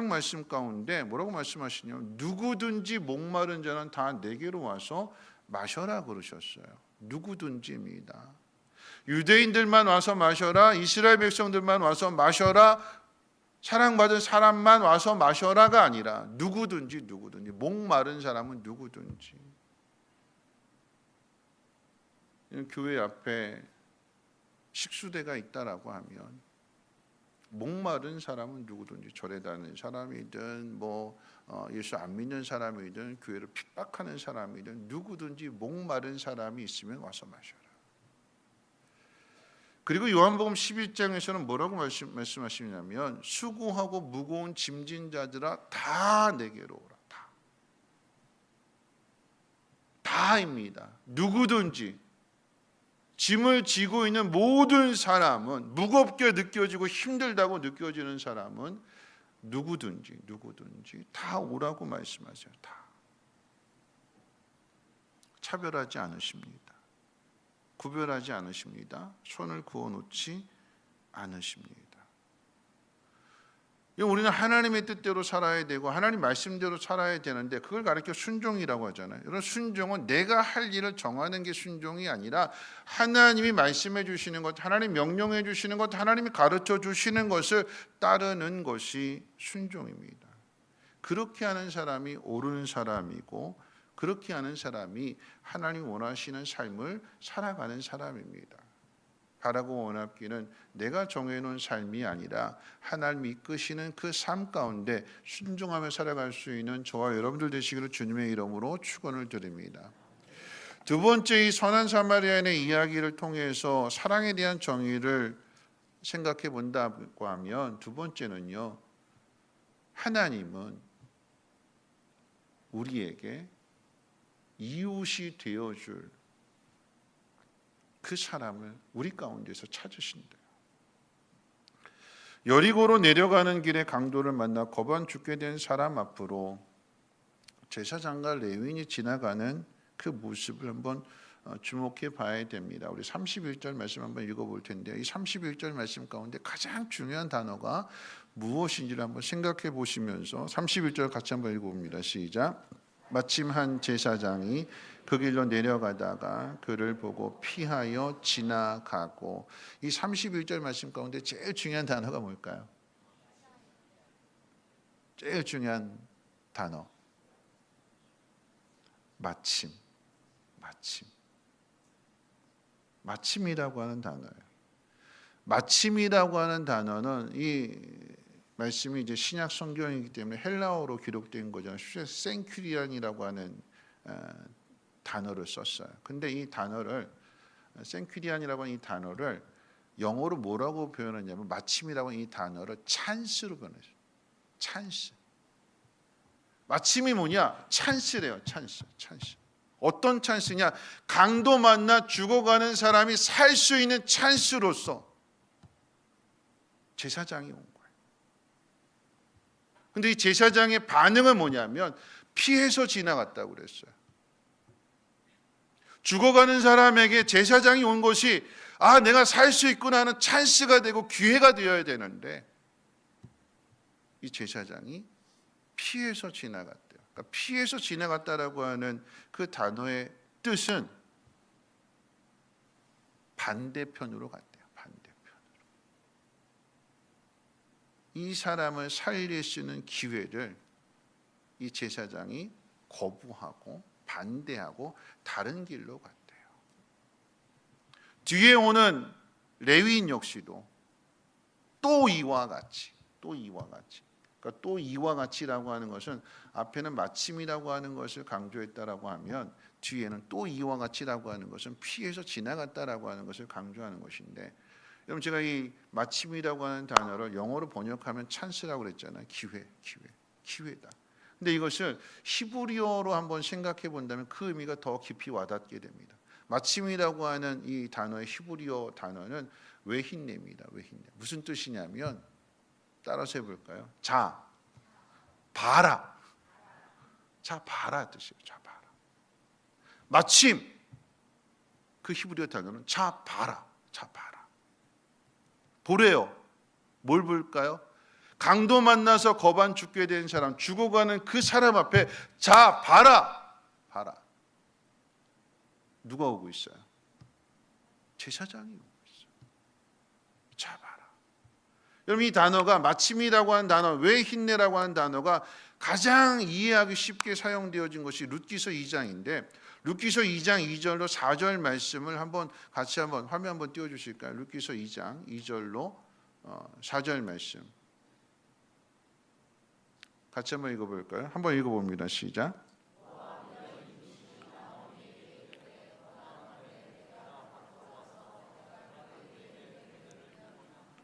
말씀 가운데 뭐라고 말씀하시냐면 누구든지 목마른 자는 다 내게로 와서 마셔라 그러셨어요. 누구든지입니다. 유대인들만 와서 마셔라, 이스라엘 백성들만 와서 마셔라, 사랑받은 사람만 와서 마셔라가 아니라 누구든지 목마른 사람은 누구든지. 교회 앞에 식수대가 있다라고 하면 목마른 사람은 누구든지 절에 다니는 사람이든 예수 안 믿는 사람이든 교회를 핍박하는 사람이든 누구든지 목마른 사람이 있으면 와서 마셔라. 그리고 요한복음 11장에서는 뭐라고 말씀하시냐면 수고하고 무거운 짐진 자들아 다 내게로 오라. 다입니다. 누구든지 짐을 지고 있는 모든 사람은 무겁게 느껴지고 힘들다고 느껴지는 사람은 누구든지 다 오라고 말씀하세요. 다. 차별하지 않으십니다. 구별하지 않으십니다. 손을 그어 놓지 않으십니다. 우리는 하나님의 뜻대로 살아야 되고 하나님 말씀대로 살아야 되는데 그걸 가르쳐 순종이라고 하잖아요. 여러분, 순종은 내가 할 일을 정하는 게 순종이 아니라 하나님이 말씀해 주시는 것, 하나님 명령해 주시는 것, 하나님이 가르쳐 주시는 것을 따르는 것이 순종입니다. 그렇게 하는 사람이 옳은 사람이고 그렇게 하는 사람이 하나님 원하시는 삶을 살아가는 사람입니다. 바라고 원하기는 내가 정해놓은 삶이 아니라 하나님이 이끄시는 그 삶 가운데 순종하며 살아갈 수 있는 저와 여러분들 되시기를 주님의 이름으로 축원을 드립니다. 두 번째, 이 선한 사마리아인의 이야기를 통해서 사랑에 대한 정의를 생각해 본다고 하면 두 번째는요, 하나님은 우리에게 이웃이 되어줄 그 사람을 우리 가운데서 찾으신대요. 여리고로 내려가는 길에 강도를 만나 거반 죽게 된 사람 앞으로 제사장과 레위인이 지나가는 그 모습을 한번 주목해 봐야 됩니다. 우리 31절 말씀 한번 읽어볼 텐데 이 31절 말씀 가운데 가장 중요한 단어가 무엇인지를 한번 생각해 보시면서 31절 같이 한번 읽어봅니다. 시작. 마침 한 제사장이 그 길로 내려가다가 그를 보고 피하여 지나가고. 이 31절 말씀 가운데 제일 중요한 단어가 뭘까요? 제일 중요한 단어, 마침. 마침이라고 하는 단어예요. 마침이라고 하는 단어는 이 말씀이 이제 신약 성경이기 때문에 헬라어로 기록된 거잖아요. 생큐리안이라고 하는 단어를 썼어요. 근데 이 단어를 생큐리안이라고 하는 이 단어를 영어로 뭐라고 표현하냐면 마침이라고 하는 이 단어를 찬스로 표현했어요. 찬스. 마침이 뭐냐? 찬스래요. 찬스. 어떤 찬스냐? 강도 만나 죽어가는 사람이 살 수 있는 찬스로서 제사장이 온 거예요. 근데 이 제사장의 반응은 뭐냐면 피해서 지나갔다고 그랬어요. 죽어가는 사람에게 제사장이 온 것이 내가 살 수 있구나 하는 찬스가 되고 기회가 되어야 되는데 이 제사장이 피해서 지나갔대요. 그러니까 피해서 지나갔다라고 하는 그 단어의 뜻은 반대편으로 갔대요. 반대편으로. 이 사람을 살릴 수 있는 기회를 이 제사장이 거부하고 반대하고 다른 길로 갔대요. 뒤에 오는 레위인 역시도 또 이와 같이 그러니까 또 이와 같이라고 하는 것은 앞에는 마침이라고 하는 것을 강조했다라고 하면 뒤에는 또 이와 같이라고 하는 것은 피해서 지나갔다라고 하는 것을 강조하는 것인데, 여러분 제가 이 마침이라고 하는 단어를 영어로 번역하면 찬스라고 그랬잖아요. 기회다. 근데 이것을 히브리어로 한번 생각해 본다면 그 의미가 더 깊이 와닿게 됩니다. 마침이라고 하는 이 단어의 히브리어 단어는 외힌네입니다. 무슨 뜻이냐면 따라서 해볼까요? 자, 봐라 뜻이에요. 자, 봐라. 마침 그 히브리어 단어는 자, 봐라. 보래요. 뭘 볼까요? 강도 만나서 거반 죽게 된 사람, 죽어가는 그 사람 앞에 자, 봐라. 누가 오고 있어요? 제사장이 오고 있어요. 자, 봐라. 여러분 이 단어가 마침이라고 하는 단어, 왜 힘내라고 하는 단어가 가장 이해하기 쉽게 사용되어진 것이 룻기서 2장인데 룻기서 2장 2절로 4절 말씀을 같이 화면 한번 띄워 주실까요? 룻기서 2장 2절로 4절 말씀 같이 한번 읽어볼까요? 한번 읽어봅니다. 시작.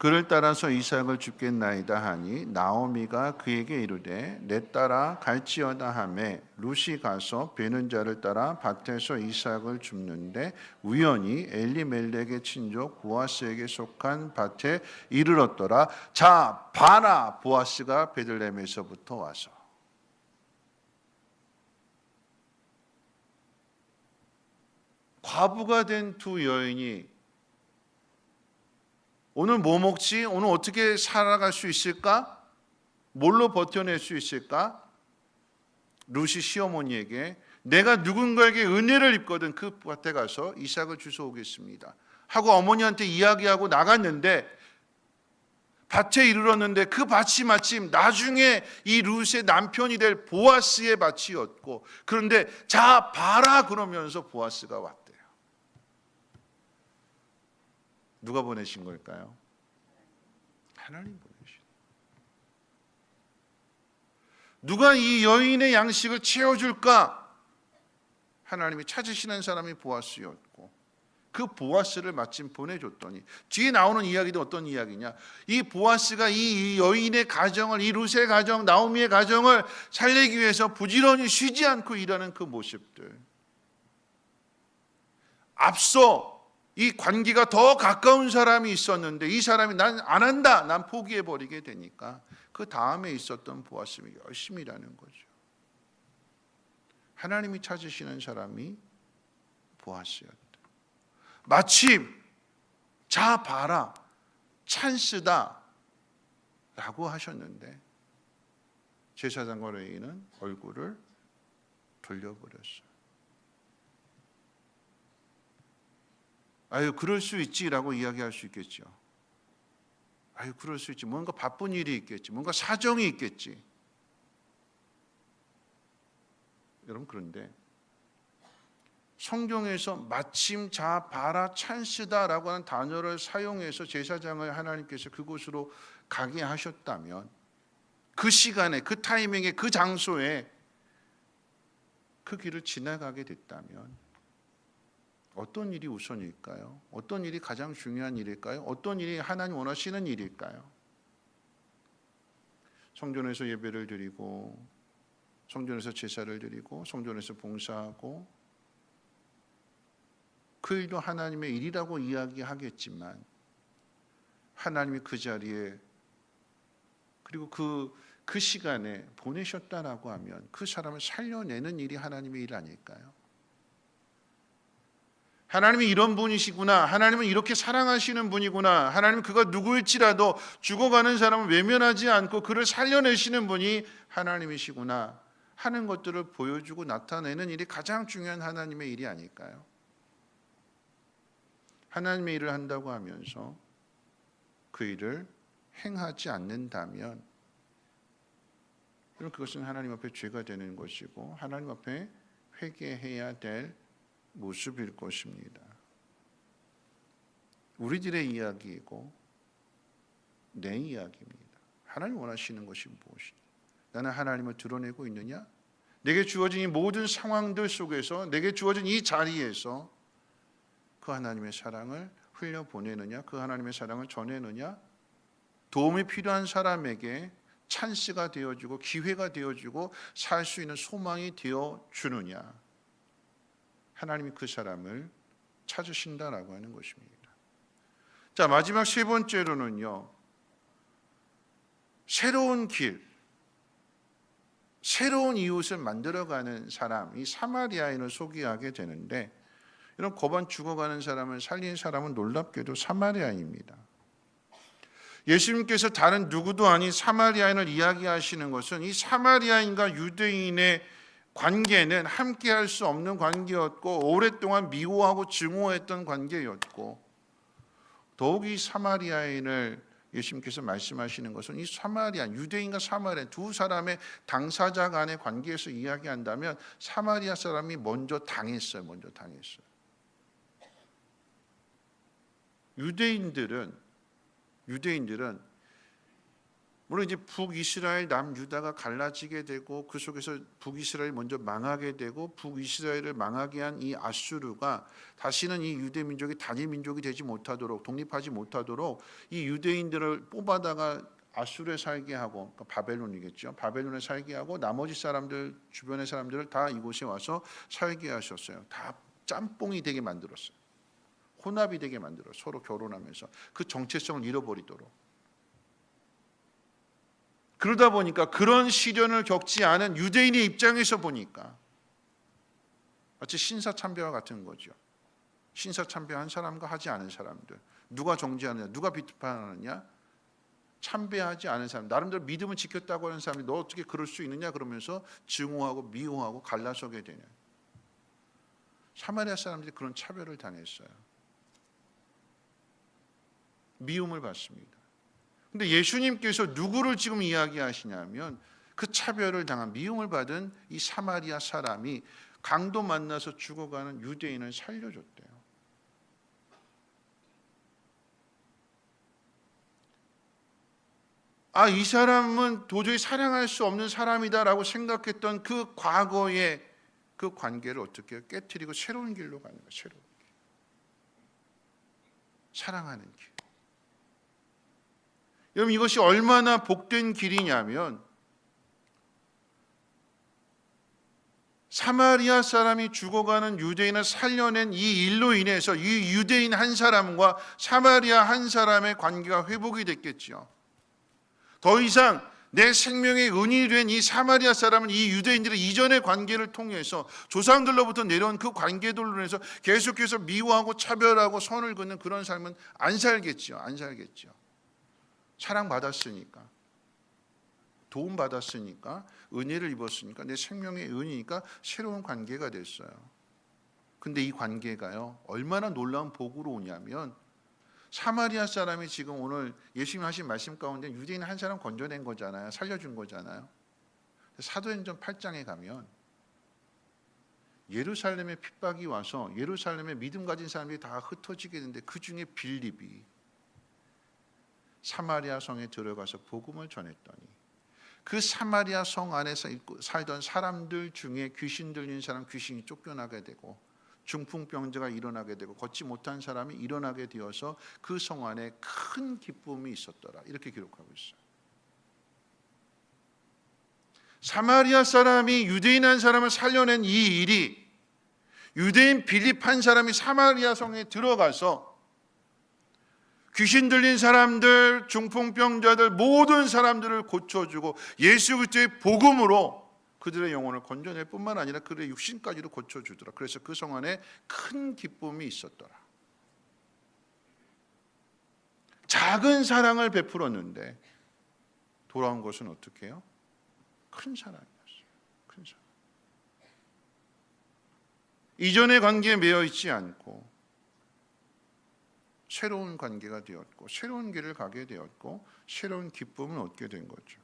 그를 따라서 이삭을 줍겠나이다 하니 나오미가 그에게 이르되 내 딸아 갈지어다 하매 룻이 가서 베는 자를 따라 밭에서 이삭을 줍는데 우연히 엘리멜렉의 친족 보아스에게 속한 밭에 이르렀더라. 자 봐라, 보아스가 베들레헴에서부터 와서. 과부가 된 두 여인이 오늘 뭐 먹지? 오늘 어떻게 살아갈 수 있을까? 뭘로 버텨낼 수 있을까? 룻이 시어머니에게 내가 누군가에게 은혜를 입거든 그 밭에 가서 이삭을 주워 오겠습니다 하고 어머니한테 이야기하고 나갔는데 밭에 이르렀는데 그 밭이 마침 나중에 이 룻의 남편이 될 보아스의 밭이었고, 그런데 자 봐라 그러면서 보아스가 왔대요. 누가 보내신 걸까요? 하나님 보내신. 누가 이 여인의 양식을 채워줄까? 하나님이 찾으시는 사람이 보아스였고, 그 보아스를 마침 보내줬더니 뒤에 나오는 이야기도 어떤 이야기냐? 이 보아스가 이 여인의 가정을, 이 룻의 가정, 나오미의 가정을 살리기 위해서 부지런히 쉬지 않고 일하는 그 모습들. 앞서 이 관계가 더 가까운 사람이 있었는데 이 사람이 난 안 한다, 난 포기해버리게 되니까 그 다음에 있었던 보아스가 열심히 일하는 거죠. 하나님이 찾으시는 사람이 보아스였다. 마침 자 봐라, 찬스다 라고 하셨는데 제사장과 레위는 얼굴을 돌려버렸어요. 아유 그럴 수 있지라고 이야기할 수 있겠죠. 아유 그럴 수 있지, 뭔가 바쁜 일이 있겠지, 뭔가 사정이 있겠지. 여러분, 그런데 성경에서 마침 자 봐라 찬스다라고 하는 단어를 사용해서 제사장을 하나님께서 그곳으로 가게 하셨다면, 그 시간에, 그 타이밍에, 그 장소에 그 길을 지나가게 됐다면 어떤 일이 우선일까요? 어떤 일이 가장 중요한 일일까요? 어떤 일이 하나님 원하시는 일일까요? 성전에서 예배를 드리고, 성전에서 제사를 드리고, 성전에서 봉사하고, 그 일도 하나님의 일이라고 이야기하겠지만 하나님이 그 자리에 그리고 그 시간에 보내셨다라고 하면 그 사람을 살려내는 일이 하나님의 일 아닐까요? 하나님이 이런 분이시구나, 하나님은 이렇게 사랑하시는 분이구나, 하나님은 그가 누구일지라도 죽어가는 사람을 외면하지 않고 그를 살려내시는 분이 하나님이시구나 하는 것들을 보여주고 나타내는 일이 가장 중요한 하나님의 일이 아닐까요? 하나님의 일을 한다고 하면서 그 일을 행하지 않는다면 그것은 하나님 앞에 죄가 되는 것이고 하나님 앞에 회개해야 될 모습일 것입니다. 우리들의 이야기이고 내 이야기입니다. 하나님 원하시는 것이 무엇이냐? 나는 하나님을 드러내고 있느냐? 내게 주어진 이 모든 상황들 속에서, 내게 주어진 이 자리에서 그 하나님의 사랑을 흘려보내느냐? 그 하나님의 사랑을 전해느냐? 도움이 필요한 사람에게 찬스가 되어주고 기회가 되어주고 살 수 있는 소망이 되어주느냐? 하나님이 그 사람을 찾으신다라고 하는 것입니다. 자, 마지막 세 번째로는요, 새로운 길, 새로운 이웃을 만들어가는 사람, 이 사마리아인을 소개하게 되는데, 이런 고반 죽어가는 사람을 살린 사람은 놀랍게도 사마리아인입니다. 예수님께서 다른 누구도 아닌 사마리아인을 이야기하시는 것은 이 사마리아인과 유대인의 관계는 함께할 수 없는 관계였고 오랫동안 미워하고 증오했던 관계였고, 더욱 이 사마리아인을 예수님께서 말씀하시는 것은 이 사마리아, 유대인과 사마리아 두 사람의 당사자 간의 관계에서 이야기한다면 사마리아 사람이 먼저 당했어요. 유대인들은 물론 이제 북이스라엘, 남유다가 갈라지게 되고 그 속에서 북이스라엘이 먼저 망하게 되고 북이스라엘을 망하게 한 이 아수르가 다시는 이 유대 민족이 단일 민족이 되지 못하도록, 독립하지 못하도록 이 유대인들을 뽑아다가 아수르에 살게 하고, 그러니까 바벨론이겠죠. 바벨론에 살게 하고 나머지 사람들, 주변의 사람들을 다 이곳에 와서 살게 하셨어요. 다 짬뽕이 되게 만들었어요. 혼합이 되게 만들어, 서로 결혼하면서 그 정체성을 잃어버리도록. 그러다 보니까 그런 시련을 겪지 않은 유대인의 입장에서 보니까 마치 신사참배와 같은 거죠. 신사참배한 사람과 하지 않은 사람들, 누가 정죄하느냐, 누가 비판하느냐. 참배하지 않은 사람, 나름대로 믿음을 지켰다고 하는 사람이 너 어떻게 그럴 수 있느냐 그러면서 증오하고 미워하고 갈라서게 되는, 사마리아 사람들이 그런 차별을 당했어요. 미움을 받습니다. 근데 예수님께서 누구를 지금 이야기하시냐면 그 차별을 당한, 미움을 받은 이 사마리아 사람이 강도 만나서 죽어가는 유대인을 살려줬대요. 아, 이 사람은 도저히 사랑할 수 없는 사람이다라고 생각했던 그 과거의 그 관계를 어떻게 깨트리고 새로운 길로 가는 거예요. 새로운 길. 사랑하는 길. 여러분, 이것이 얼마나 복된 길이냐면 사마리아 사람이 죽어가는 유대인을 살려낸 이 일로 인해서 이 유대인 한 사람과 사마리아 한 사람의 관계가 회복이 됐겠죠. 더 이상 내 생명의 은인이 된 이 사마리아 사람은 이 유대인들의 이전의 관계를 통해서 조상들로부터 내려온 그 관계들로 인해서 계속해서 미워하고 차별하고 선을 긋는 그런 삶은 안 살겠죠. 안 살겠죠. 사랑받았으니까, 도움받았으니까, 은혜를 입었으니까, 내 생명의 은이니까 새로운 관계가 됐어요. 근데 이 관계가요, 얼마나 놀라운 복으로 오냐면 사마리아 사람이 지금 오늘 예수님 하신 말씀 가운데 유대인 한 사람 건져낸 거잖아요. 살려준 거잖아요. 사도행전 8장에 가면 예루살렘에 핍박이 와서 예루살렘에 믿음 가진 사람들이 다 흩어지게 되는데 그 중에 빌립이 사마리아 성에 들어가서 복음을 전했더니 그 사마리아 성 안에서 살던 사람들 중에 귀신 들린 사람 귀신이 쫓겨나게 되고 중풍병자가 일어나게 되고 걷지 못한 사람이 일어나게 되어서 그 성 안에 큰 기쁨이 있었더라. 이렇게 기록하고 있어요. 사마리아 사람이 유대인 한 사람을 살려낸 이 일이 유대인 빌립 한 사람이 사마리아 성에 들어가서 귀신 들린 사람들, 중풍병자들 모든 사람들을 고쳐주고 예수 그리스도의 복음으로 그들의 영혼을 건져낼 뿐만 아니라 그들의 육신까지도 고쳐주더라. 그래서 그 성 안에 큰 기쁨이 있었더라. 작은 사랑을 베풀었는데 돌아온 것은 어떻게 해요? 큰 사랑이었어요. 큰 사랑. 이전의 관계에 매여 있지 않고 새로운 관계가 되었고 새로운 길을 가게 되었고 새로운 기쁨을 얻게 된 거죠.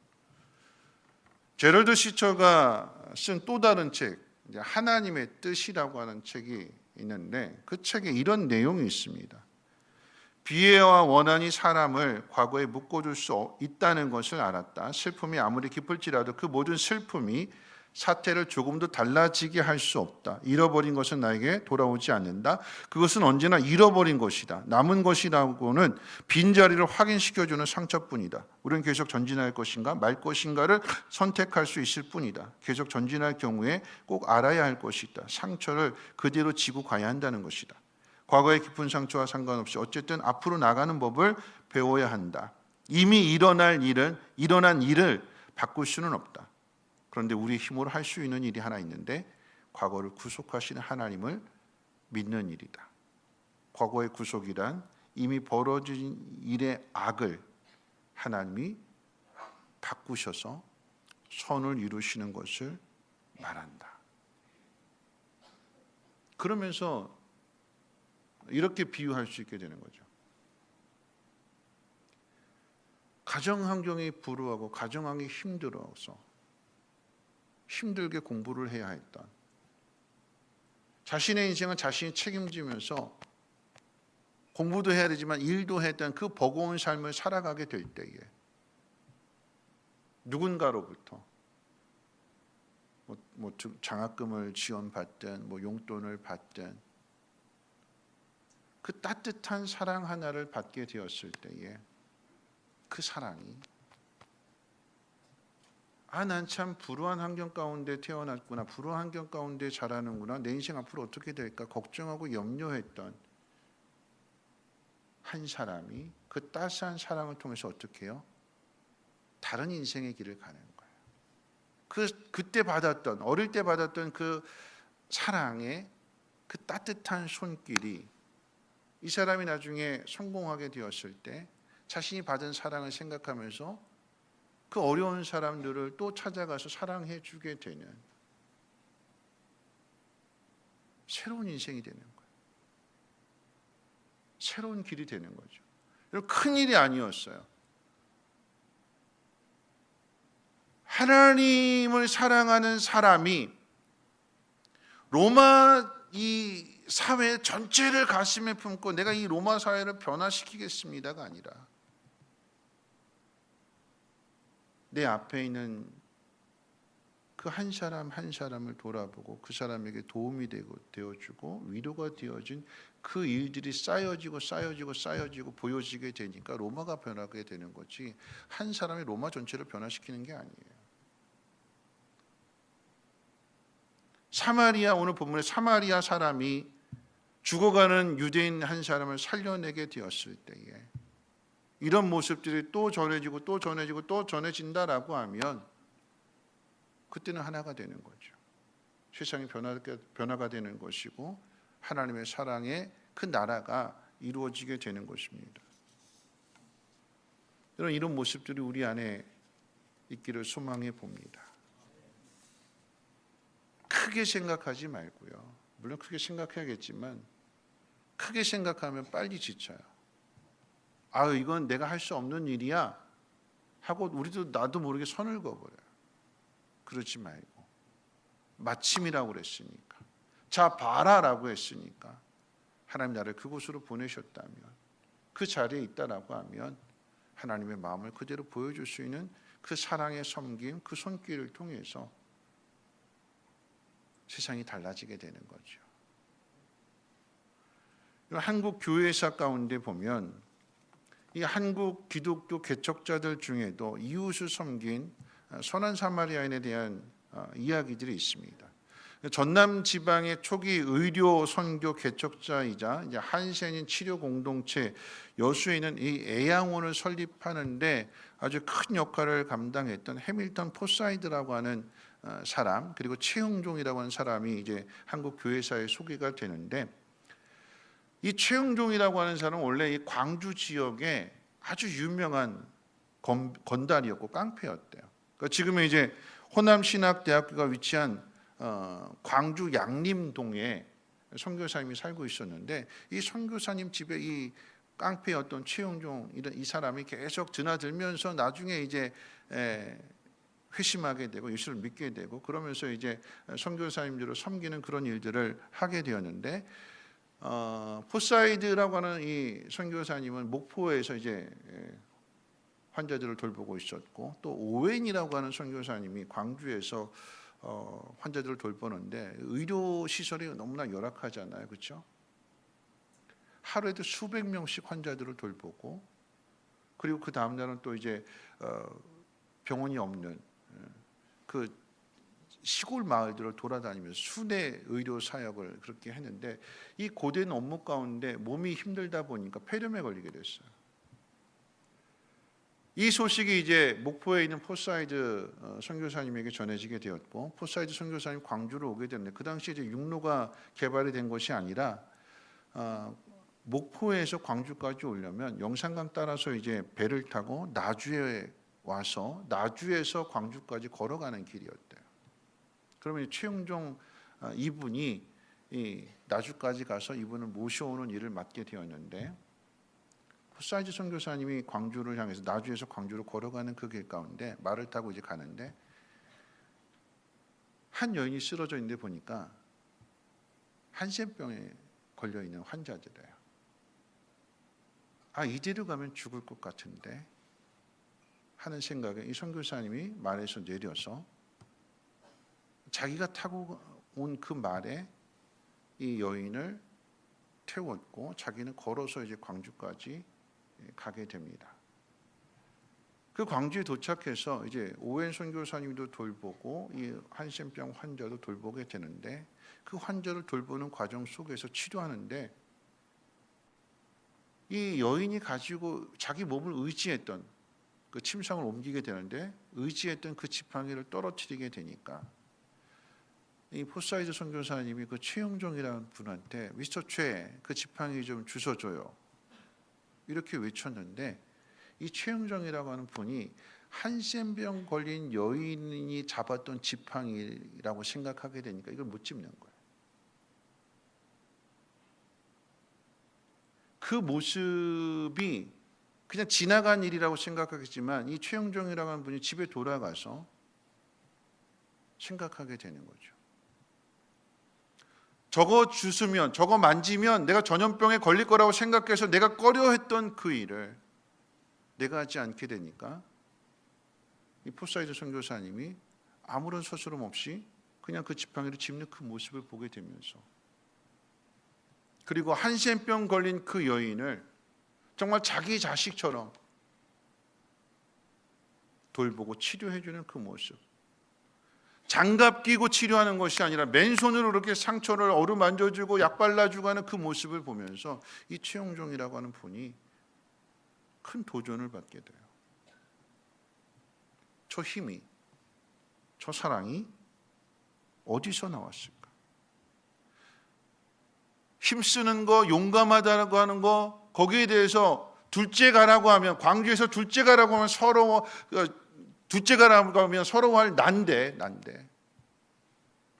제럴드 시처가 쓴 또 다른 책, 하나님의 뜻이라고 하는 책이 있는데 그 책에 이런 내용이 있습니다. 비애와 원한이 사람을 과거에 묶어줄 수 있다는 것을 알았다. 슬픔이 아무리 깊을지라도 그 모든 슬픔이 사태를 조금도 달라지게 할 수 없다. 잃어버린 것은 나에게 돌아오지 않는다. 그것은 언제나 잃어버린 것이다. 남은 것이라고는 빈자리를 확인시켜주는 상처뿐이다. 우리는 계속 전진할 것인가 말 것인가를 선택할 수 있을 뿐이다. 계속 전진할 경우에 꼭 알아야 할 것이 있다. 상처를 그대로 지고 가야 한다는 것이다. 과거의 깊은 상처와 상관없이 어쨌든 앞으로 나가는 법을 배워야 한다. 이미 일어난 일을 바꿀 수는 없다. 그런데 우리 힘으로 할 수 있는 일이 하나 있는데 과거를 구속하시는 하나님을 믿는 일이다. 과거의 구속이란 이미 벌어진 일의 악을 하나님이 바꾸셔서 선을 이루시는 것을 말한다. 그러면서 이렇게 비유할 수 있게 되는 거죠. 가정 환경이 불우하고 가정 환경이 힘들어서 힘들게 공부를 해야 했던, 자신의 인생은 자신이 책임지면서 공부도 해야 되지만 일도 했던 그 버거운 삶을 살아가게 될 때에 누군가로부터 뭐 장학금을 지원받든 뭐 용돈을 받든 그 따뜻한 사랑 하나를 받게 되었을 때에 그 사랑이 난 참 불우한 환경 가운데 태어났구나, 불우한 환경 가운데 자라는구나, 내 인생 앞으로 어떻게 될까 걱정하고 염려했던 한 사람이 그 따스한 사랑을 통해서 어떻게 해요? 다른 인생의 길을 가는 거예요. 그때 받았던, 어릴 때 받았던 그 사랑의 그 따뜻한 손길이 이 사람이 나중에 성공하게 되었을 때 자신이 받은 사랑을 생각하면서 그 어려운 사람들을 또 찾아가서 사랑해 주게 되는 새로운 인생이 되는 거예요. 새로운 길이 되는 거죠. 큰 일이 아니었어요. 하나님을 사랑하는 사람이 로마 이 사회 전체를 가슴에 품고 내가 이 로마 사회를 변화시키겠습니다가 아니라 내 앞에 있는 그 한 사람 한 사람을 돌아보고 그 사람에게 도움이 되어주고 위로가 되어진 그 일들이 쌓여지고 보여지게 되니까 로마가 변하게 되는 거지 한 사람이 로마 전체를 변화시키는 게 아니에요. 오늘 본문에 사마리아 사람이 죽어가는 유대인 한 사람을 살려내게 되었을 때에 이런 모습들이 또 전해진다라고 하면 그때는 하나가 되는 거죠. 세상이 변화가 되는 것이고 하나님의 사랑의 그 나라가 이루어지게 되는 것입니다. 여러분, 이런 모습들이 우리 안에 있기를 소망해 봅니다. 크게 생각하지 말고요. 물론 크게 생각해야겠지만 크게 생각하면 빨리 지쳐요. 이건 내가 할 수 없는 일이야 하고 우리도 나도 모르게 선을 그어버려요. 그러지 말고 마침이라고 그랬으니까, 자 봐라라고 했으니까 하나님 나를 그곳으로 보내셨다면, 그 자리에 있다라고 하면 하나님의 마음을 그대로 보여줄 수 있는 그 사랑의 섬김, 그 손길을 통해서 세상이 달라지게 되는 거죠. 한국 교회사 가운데 보면 이 한국 기독교 개척자들 중에도 이웃을 섬긴 선한 사마리아인에 대한 이야기들이 있습니다. 전남 지방의 초기 의료 선교 개척자이자 이제 한센인 치료 공동체 여수에는 이 애양원을 설립하는데 아주 큰 역할을 감당했던 해밀턴 포사이드라고 하는 사람, 그리고 최흥종이라고 하는 사람이 이제 한국 교회사에 소개가 되는데, 이 최흥종이라고 하는 사람은 원래 이 광주 지역에 아주 유명한 건달이었고 깡패였대요. 그러니까 지금은 이제 호남신학대학교가 위치한 광주 양림동에 선교사님이 살고 있었는데, 이 선교사님 집에 이 깡패였던 최흥종 이 사람이 계속 드나들면서 나중에 이제 회심하게 되고 예수를 믿게 되고, 그러면서 이제 선교사님들을 섬기는 그런 일들을 하게 되었는데, 포사이드라고 하는 이 선교사님은 목포에서 이제 환자들을 돌보고 있었고, 또 오웬이라고 하는 선교사님이 광주에서 환자들을 돌보는데 의료 시설이 너무나 열악하잖아요, 그렇죠? 하루에도 수백 명씩 환자들을 돌보고, 그리고 그 다음 날은 또 이제 병원이 없는 그 시골 마을들을 돌아다니면서 순회 의료 사역을 그렇게 했는데, 이 고된 업무 가운데 몸이 힘들다 보니까 폐렴에 걸리게 됐어요. 이 소식이 이제 목포에 있는 포사이드 선교사님에게 전해지게 되었고, 포사이드 선교사님 광주로 오게 됐는데, 그 당시 이제 육로가 개발이 된 것이 아니라 목포에서 광주까지 오려면 영산강 따라서 이제 배를 타고 나주에 와서 나주에서 광주까지 걸어가는 길이었대요. 그러면 최흥종 이분이 나주까지 가서 이분을 모셔오는 일을 맡게 되었는데, 포사이드 선교사님이 광주를 향해서 나주에서 광주로 걸어가는 그 길 가운데 말을 타고 이제 가는데, 한 여인이 쓰러져 있는데 보니까 한센병에 걸려 있는 환자들이에요. 이대로 가면 죽을 것 같은데 하는 생각에 이 선교사님이 말에서 내려서 자기가 타고 온 그 말에 이 여인을 태웠고 자기는 걸어서 이제 광주까지 가게 됩니다. 그 광주에 도착해서 이제 오웬 선교사님도 돌보고 이 한센병 환자도 돌보게 되는데 그 환자를 돌보는 과정 속에서 치료하는데 이 여인이 가지고 자기 몸을 의지했던 그 침상을 옮기게 되는데 의지했던 그 지팡이를 떨어뜨리게 되니까 이 포사이드 선교사님이 그 최영종이라는 분한테 미스터 최 그 지팡이 좀 주워줘요 이렇게 외쳤는데 이 최영종이라고 하는 분이 한센병 걸린 여인이 잡았던 지팡이라고 생각하게 되니까 이걸 못 짚는 거예요. 그 모습이 그냥 지나간 일이라고 생각하겠지만 이 최영종이라고 하는 분이 집에 돌아가서 생각하게 되는 거죠. 저거 주스면 저거 만지면 내가 전염병에 걸릴 거라고 생각해서 내가 꺼려했던 그 일을 내가 하지 않게 되니까 이 포사이드 선교사님이 아무런 서스럼 없이 그냥 그 지팡이를 짚는 그 모습을 보게 되면서 그리고 한센병 걸린 그 여인을 정말 자기 자식처럼 돌보고 치료해주는 그 모습, 장갑 끼고 치료하는 것이 아니라 맨손으로 이렇게 상처를 어루만져주고 약 발라주고 하는 그 모습을 보면서 이 최영종이라고 하는 분이 큰 도전을 받게 돼요. 저 힘이, 저 사랑이 어디서 나왔을까? 힘쓰는 거, 용감하다고 하는 거, 거기에 대해서 둘째 가라고 하면, 광주에서 둘째 가라고 하면 둘째 가라고 하면 서러워할 난데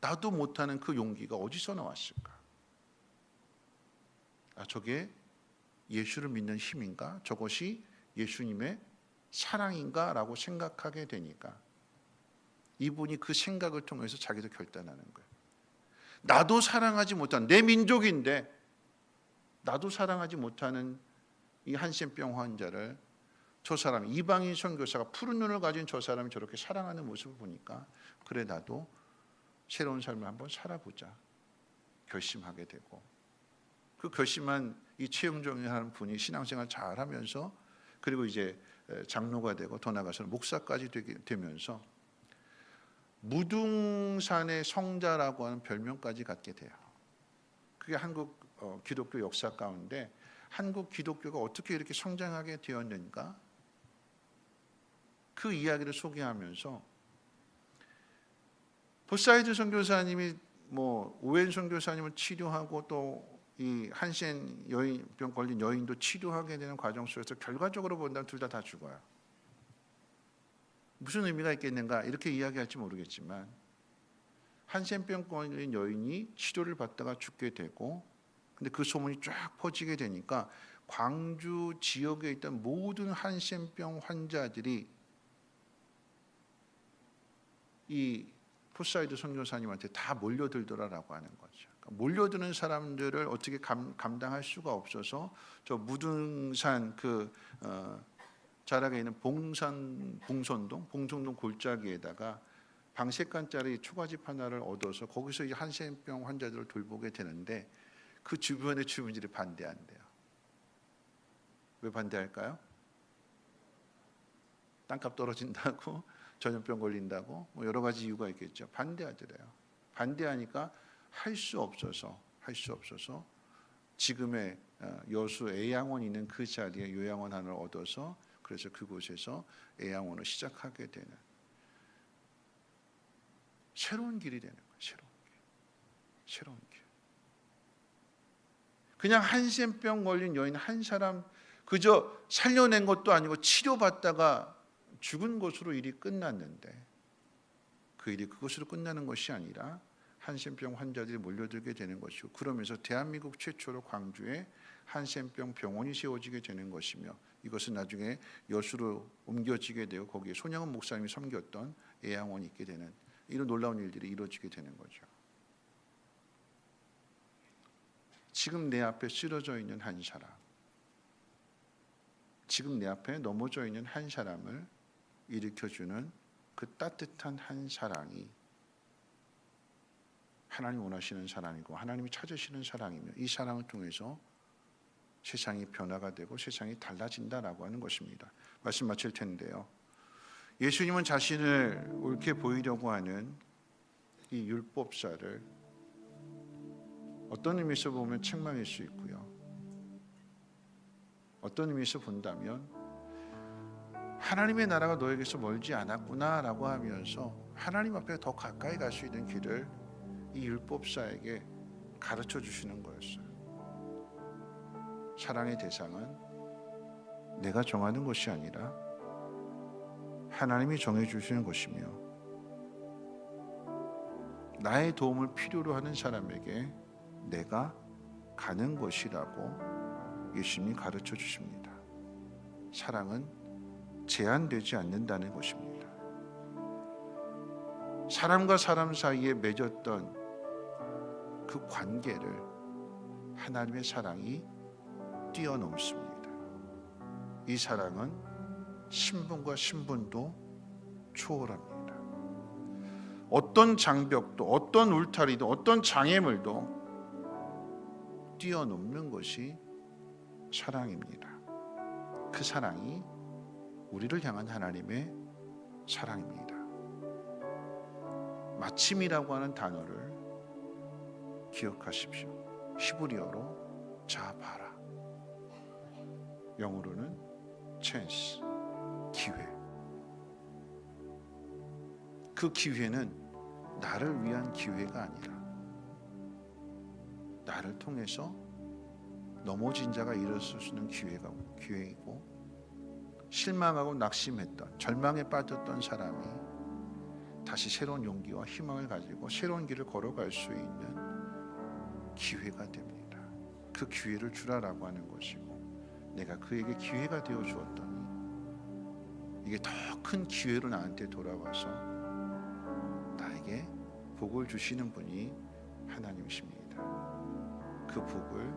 나도 못하는 그 용기가 어디서 나왔을까? 저게 예수를 믿는 힘인가? 저것이 예수님의 사랑인가? 라고 생각하게 되니까 이분이 그 생각을 통해서 자기도 결단하는 거예요. 나도 사랑하지 못한 내 민족인데 나도 사랑하지 못하는 이 한센병 환자를 저 사람 이방인 선교사가 푸른 눈을 가진 저 사람이 저렇게 사랑하는 모습을 보니까 그래 나도 새로운 삶을 한번 살아보자 결심하게 되고 그 결심한 이 최영종이라는 분이 신앙생활 잘하면서 그리고 이제 장로가 되고 더 나아가서는 목사까지 되면서 무등산의 성자라고 하는 별명까지 갖게 돼요. 그게 한국 기독교 역사 가운데 한국 기독교가 어떻게 이렇게 성장하게 되었는가 그 이야기를 소개하면서 포사이드 선교사님이 오웬 선교사님을 치료하고 또 이 한센 여인병 걸린 여인도 치료하게 되는 과정 속에서 결과적으로 본다면 둘 다 죽어요. 무슨 의미가 있겠는가 이렇게 이야기할지 모르겠지만 한센병 걸린 여인이 치료를 받다가 죽게 되고 근데 그 소문이 쫙 퍼지게 되니까 광주 지역에 있던 모든 한센병 환자들이 이 포사이드 선교사님한테 다 몰려들더라라고 하는 거죠. 그러니까 몰려드는 사람들을 어떻게 감당할 수가 없어서 저 무등산 그 자락에 있는 봉선동 골짜기에다가 방 3칸짜리 초가집 하나를 얻어서 거기서 이 한센병 환자들을 돌보게 되는데 그 주변의 주민들이 반대한대요. 왜 반대할까요? 땅값 떨어진다고 전염병 걸린다고 여러 가지 이유가 있겠죠. 반대하더래요. 반대하니까 할 수 없어서 지금의 여수 애양원 있는 그 자리에 요양원 하나를 얻어서 그래서 그곳에서 애양원을 시작하게 되는 새로운 길이 되는 거예요. 새로운 길. 그냥 한센병 걸린 여인 한 사람 그저 살려낸 것도 아니고 치료받다가 죽은 것으로 일이 끝났는데 그 일이 그것으로 끝나는 것이 아니라 한센병 환자들이 몰려들게 되는 것이고 그러면서 대한민국 최초로 광주에 한센병 병원이 세워지게 되는 것이며 이것은 나중에 여수로 옮겨지게 되고 거기에 손양원 목사님이 섬겼던 애양원이 있게 되는 이런 놀라운 일들이 이루어지게 되는 거죠. 지금 내 앞에 쓰러져 있는 한 사람, 지금 내 앞에 넘어져 있는 한 사람을 일으켜주는 그 따뜻한 한 사랑이 하나님 원하시는 사랑이고 하나님이 찾으시는 사랑이며, 이 사랑을 통해서 세상이 변화가 되고 세상이 달라진다라고 하는 것입니다. 말씀 마칠 텐데요, 예수님은 자신을 옳게 보이려고 하는 이 율법사를 어떤 의미에서 보면 책망일 수 있고요, 어떤 의미에서 본다면 하나님의 나라가 너에게서 멀지 않았구나라고 하면서 하나님 앞에 더 가까이 갈 수 있는 길을 이 율법사에게 가르쳐 주시는 거였어요. 사랑의 대상은 내가 정하는 것이 아니라 하나님이 정해 주시는 것이며, 나의 도움을 필요로 하는 사람에게 내가 가는 것이라고 예수님이 가르쳐 주십니다. 사랑은 제한되지 않는다는 것입니다. 사람과 사람 사이에 맺었던 그 관계를 하나님의 사랑이 뛰어넘습니다. 이 사랑은 신분과 신분도 초월합니다. 어떤 장벽도, 어떤 울타리도, 어떤 장애물도 뛰어넘는 것이 사랑입니다. 그 사랑이 우리를 향한 하나님의 사랑입니다. 마침이라고 하는 단어를 기억하십시오. 히브리어로 자바라, 영어로는 찬스, 기회. 그 기회는 나를 위한 기회가 아니라 나를 통해서 넘어진 자가 일어설 수 있는 기회이고, 실망하고 낙심했던, 절망에 빠졌던 사람이 다시 새로운 용기와 희망을 가지고 새로운 길을 걸어갈 수 있는 기회가 됩니다. 그 기회를 주라라고 하는 것이고, 내가 그에게 기회가 되어 주었더니 이게 더 큰 기회로 나한테 돌아와서 나에게 복을 주시는 분이 하나님이십니다. 그 복을,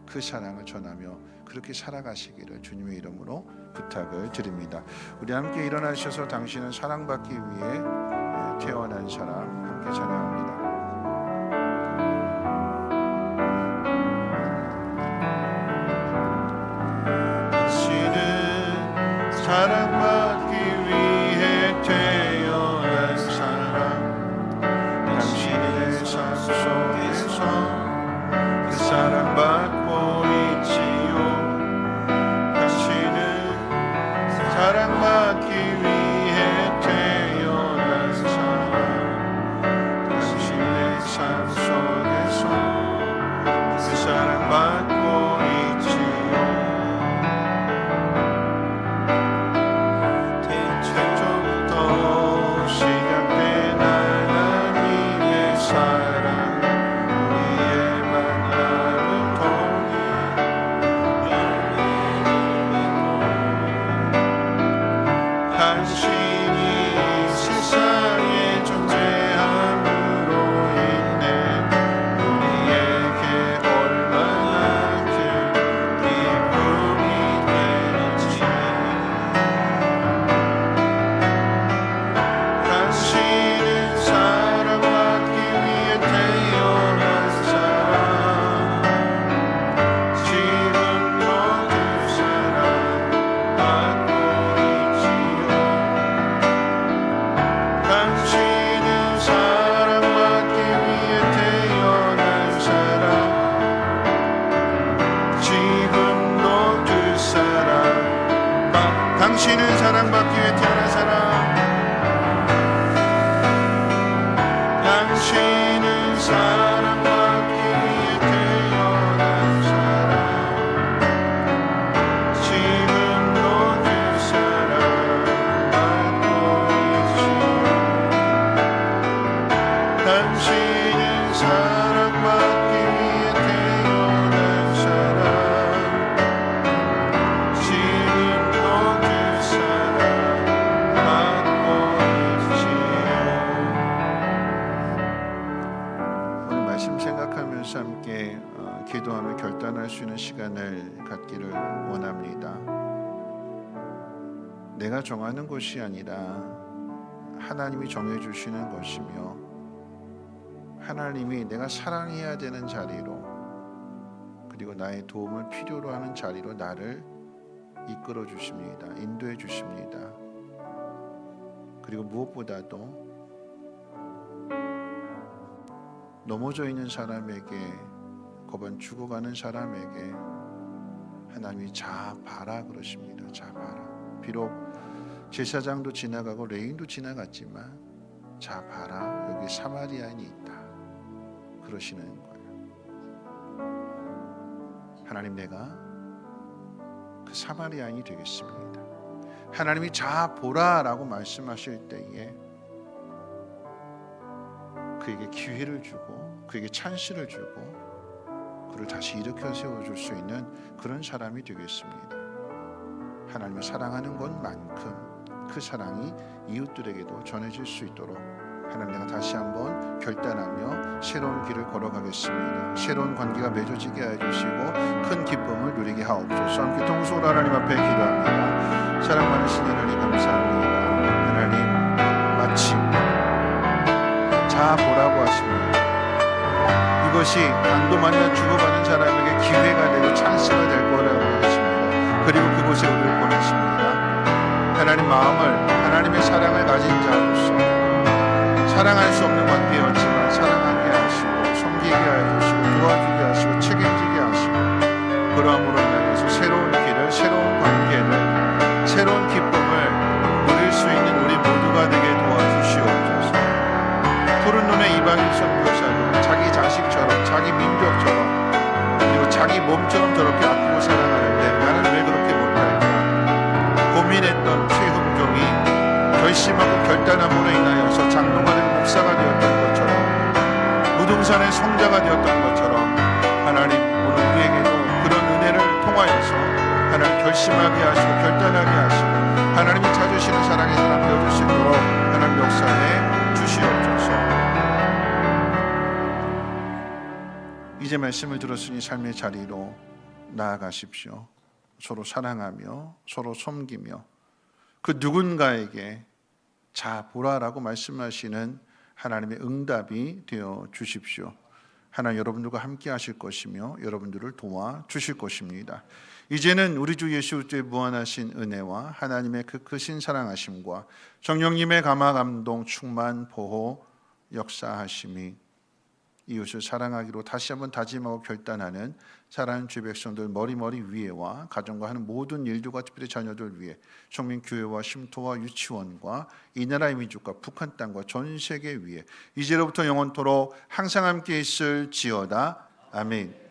그 사랑을 전하며 그렇게 살아가시기를 주님의 이름으로 부탁을 드립니다. 우리 함께 일어나셔서 당신은 사랑받기 위해 태어난 사람 함께 찬양합니다.
당신은 사랑받기 위해 태어난 사람, 당신의 삶 속에서 그 사랑받고 있지요. 당신은 사랑받기 위해 태어난 사람, 당신의 삶 속에서 그 사랑받고 있지요. 태초부터 시작된 하나님의 사랑, 우리의 만남을 통해 당신이 세상에 존재함으로 인해 우리에게 얼마나 큰 기쁨이 되는지, 당신은 사랑받기 위해 태어난 사람, 지금도 그 사랑받고 있지요. 당신은 사랑받기 위해 태어난 사람, 지금도 그 사랑. 당신은 사랑받기 위해 태어난 사람, 당신은 사랑받기 위해 태어난 사람, 지금도 그 사랑받고 있지요. 당신은 사랑받기 위해 태어난 사람, 지금도 그 사랑받고 있지요.
오늘 말씀 생각하면서 함께 기도하며 결단할 수 있는 시간을 갖기를 원합니다. 내가 정하는 것이 아니라 하나님이 정해주시는 것이며 하나님이 내가 사랑해야 되는 자리로 그리고 나의 도움을 필요로 하는 자리로 나를 이끌어 주십니다. 인도해 주십니다. 그리고 무엇보다도 넘어져 있는 사람에게 거반 죽어가는 사람에게 하나님이 자 봐라 그러십니다. 자 봐라. 비록 제사장도 지나가고 레인도 지나갔지만 자 봐라 여기 사마리아인이 있다 그러시는 거예요. 하나님 내가 그 사마리아인이 되겠습니다. 하나님이 자 보라라고 말씀하실 때에 그에게 기회를 주고 그에게 찬스를 주고 그를 다시 일으켜 세워줄 수 있는 그런 사람이 되겠습니다. 하나님을 사랑하는 것만큼 그 사랑이 이웃들에게도 전해질 수 있도록 하나님 내가 다시 한번 결단하며 새로운 길을 걸어가겠습니다. 새로운 관계가 맺어지게 해주시고 큰 기쁨을 누리게 하옵소서. 함께 통솔 하나님 앞에 기도합니다. 사랑 많으신 하나님 감사합니다. 하나님 마침 자 보라고 하십니다. 이것이 강도 만나 죽어가는 사람에게 기회가 되고 찬스가 될 거라고 하십니다. 그리고 그곳에 우리를 보내십니다. 하나님 마음을 하나님의 사랑을 가진 자로서 사랑할 수 없는 관계였지만 사랑하게 하시고 섬기게 하시고 도와주게 하시고 책임지게 하시고 그러함으로 인해서 새로운 길을 새로운 관계를 새로운 기쁨을 누릴 수 있는 우리 모두가 되게 도와주시옵소서. 푸른 눈의 이방인 선교사도 자기 자식처럼 자기 민족처럼 그리고 자기 몸처럼 저렇게 아끼고 사랑하는데 나는 왜 그렇게 못할까 고민했던 최흥종이 결심하고 결단함으로 인하여서 장로가 된 목사가 되었던 것처럼 무등산의 성자가 되었던 것처럼 하나님 오늘 우리에게도 그런 은혜를 통하여서 하나님 결심하게 하시고 결단하게 하시고 하나님이 찾으시는 사랑의 사람 되어줄 수 있도록 하나님 역사에 주시옵소서. 이제 말씀을 들었으니 삶의 자리로 나아가십시오. 서로 사랑하며 서로 섬기며 그 누군가에게 자 보라라고 말씀하시는 하나님의 응답이 되어 주십시오. 하나님 여러분들과 함께 하실 것이며 여러분들을 도와 주실 것입니다. 이제는 우리 주 예수 그리스도의 무한하신 은혜와 하나님의 그 크신 사랑하심과 성령님의 감화 감동 충만 보호 역사하심이 이웃을 사랑하기로 다시 한번 다짐하고 결단하는 사랑하는 주의 백성들 머리머리 위에와 가정과 하는 모든 일들과 특별히 자녀들 위해 성민교회와 쉼터와 유치원과 이 나라의 민족과 북한 땅과 전 세계 위에 이제로부터 영원토록 항상 함께 있을지어다. 아멘.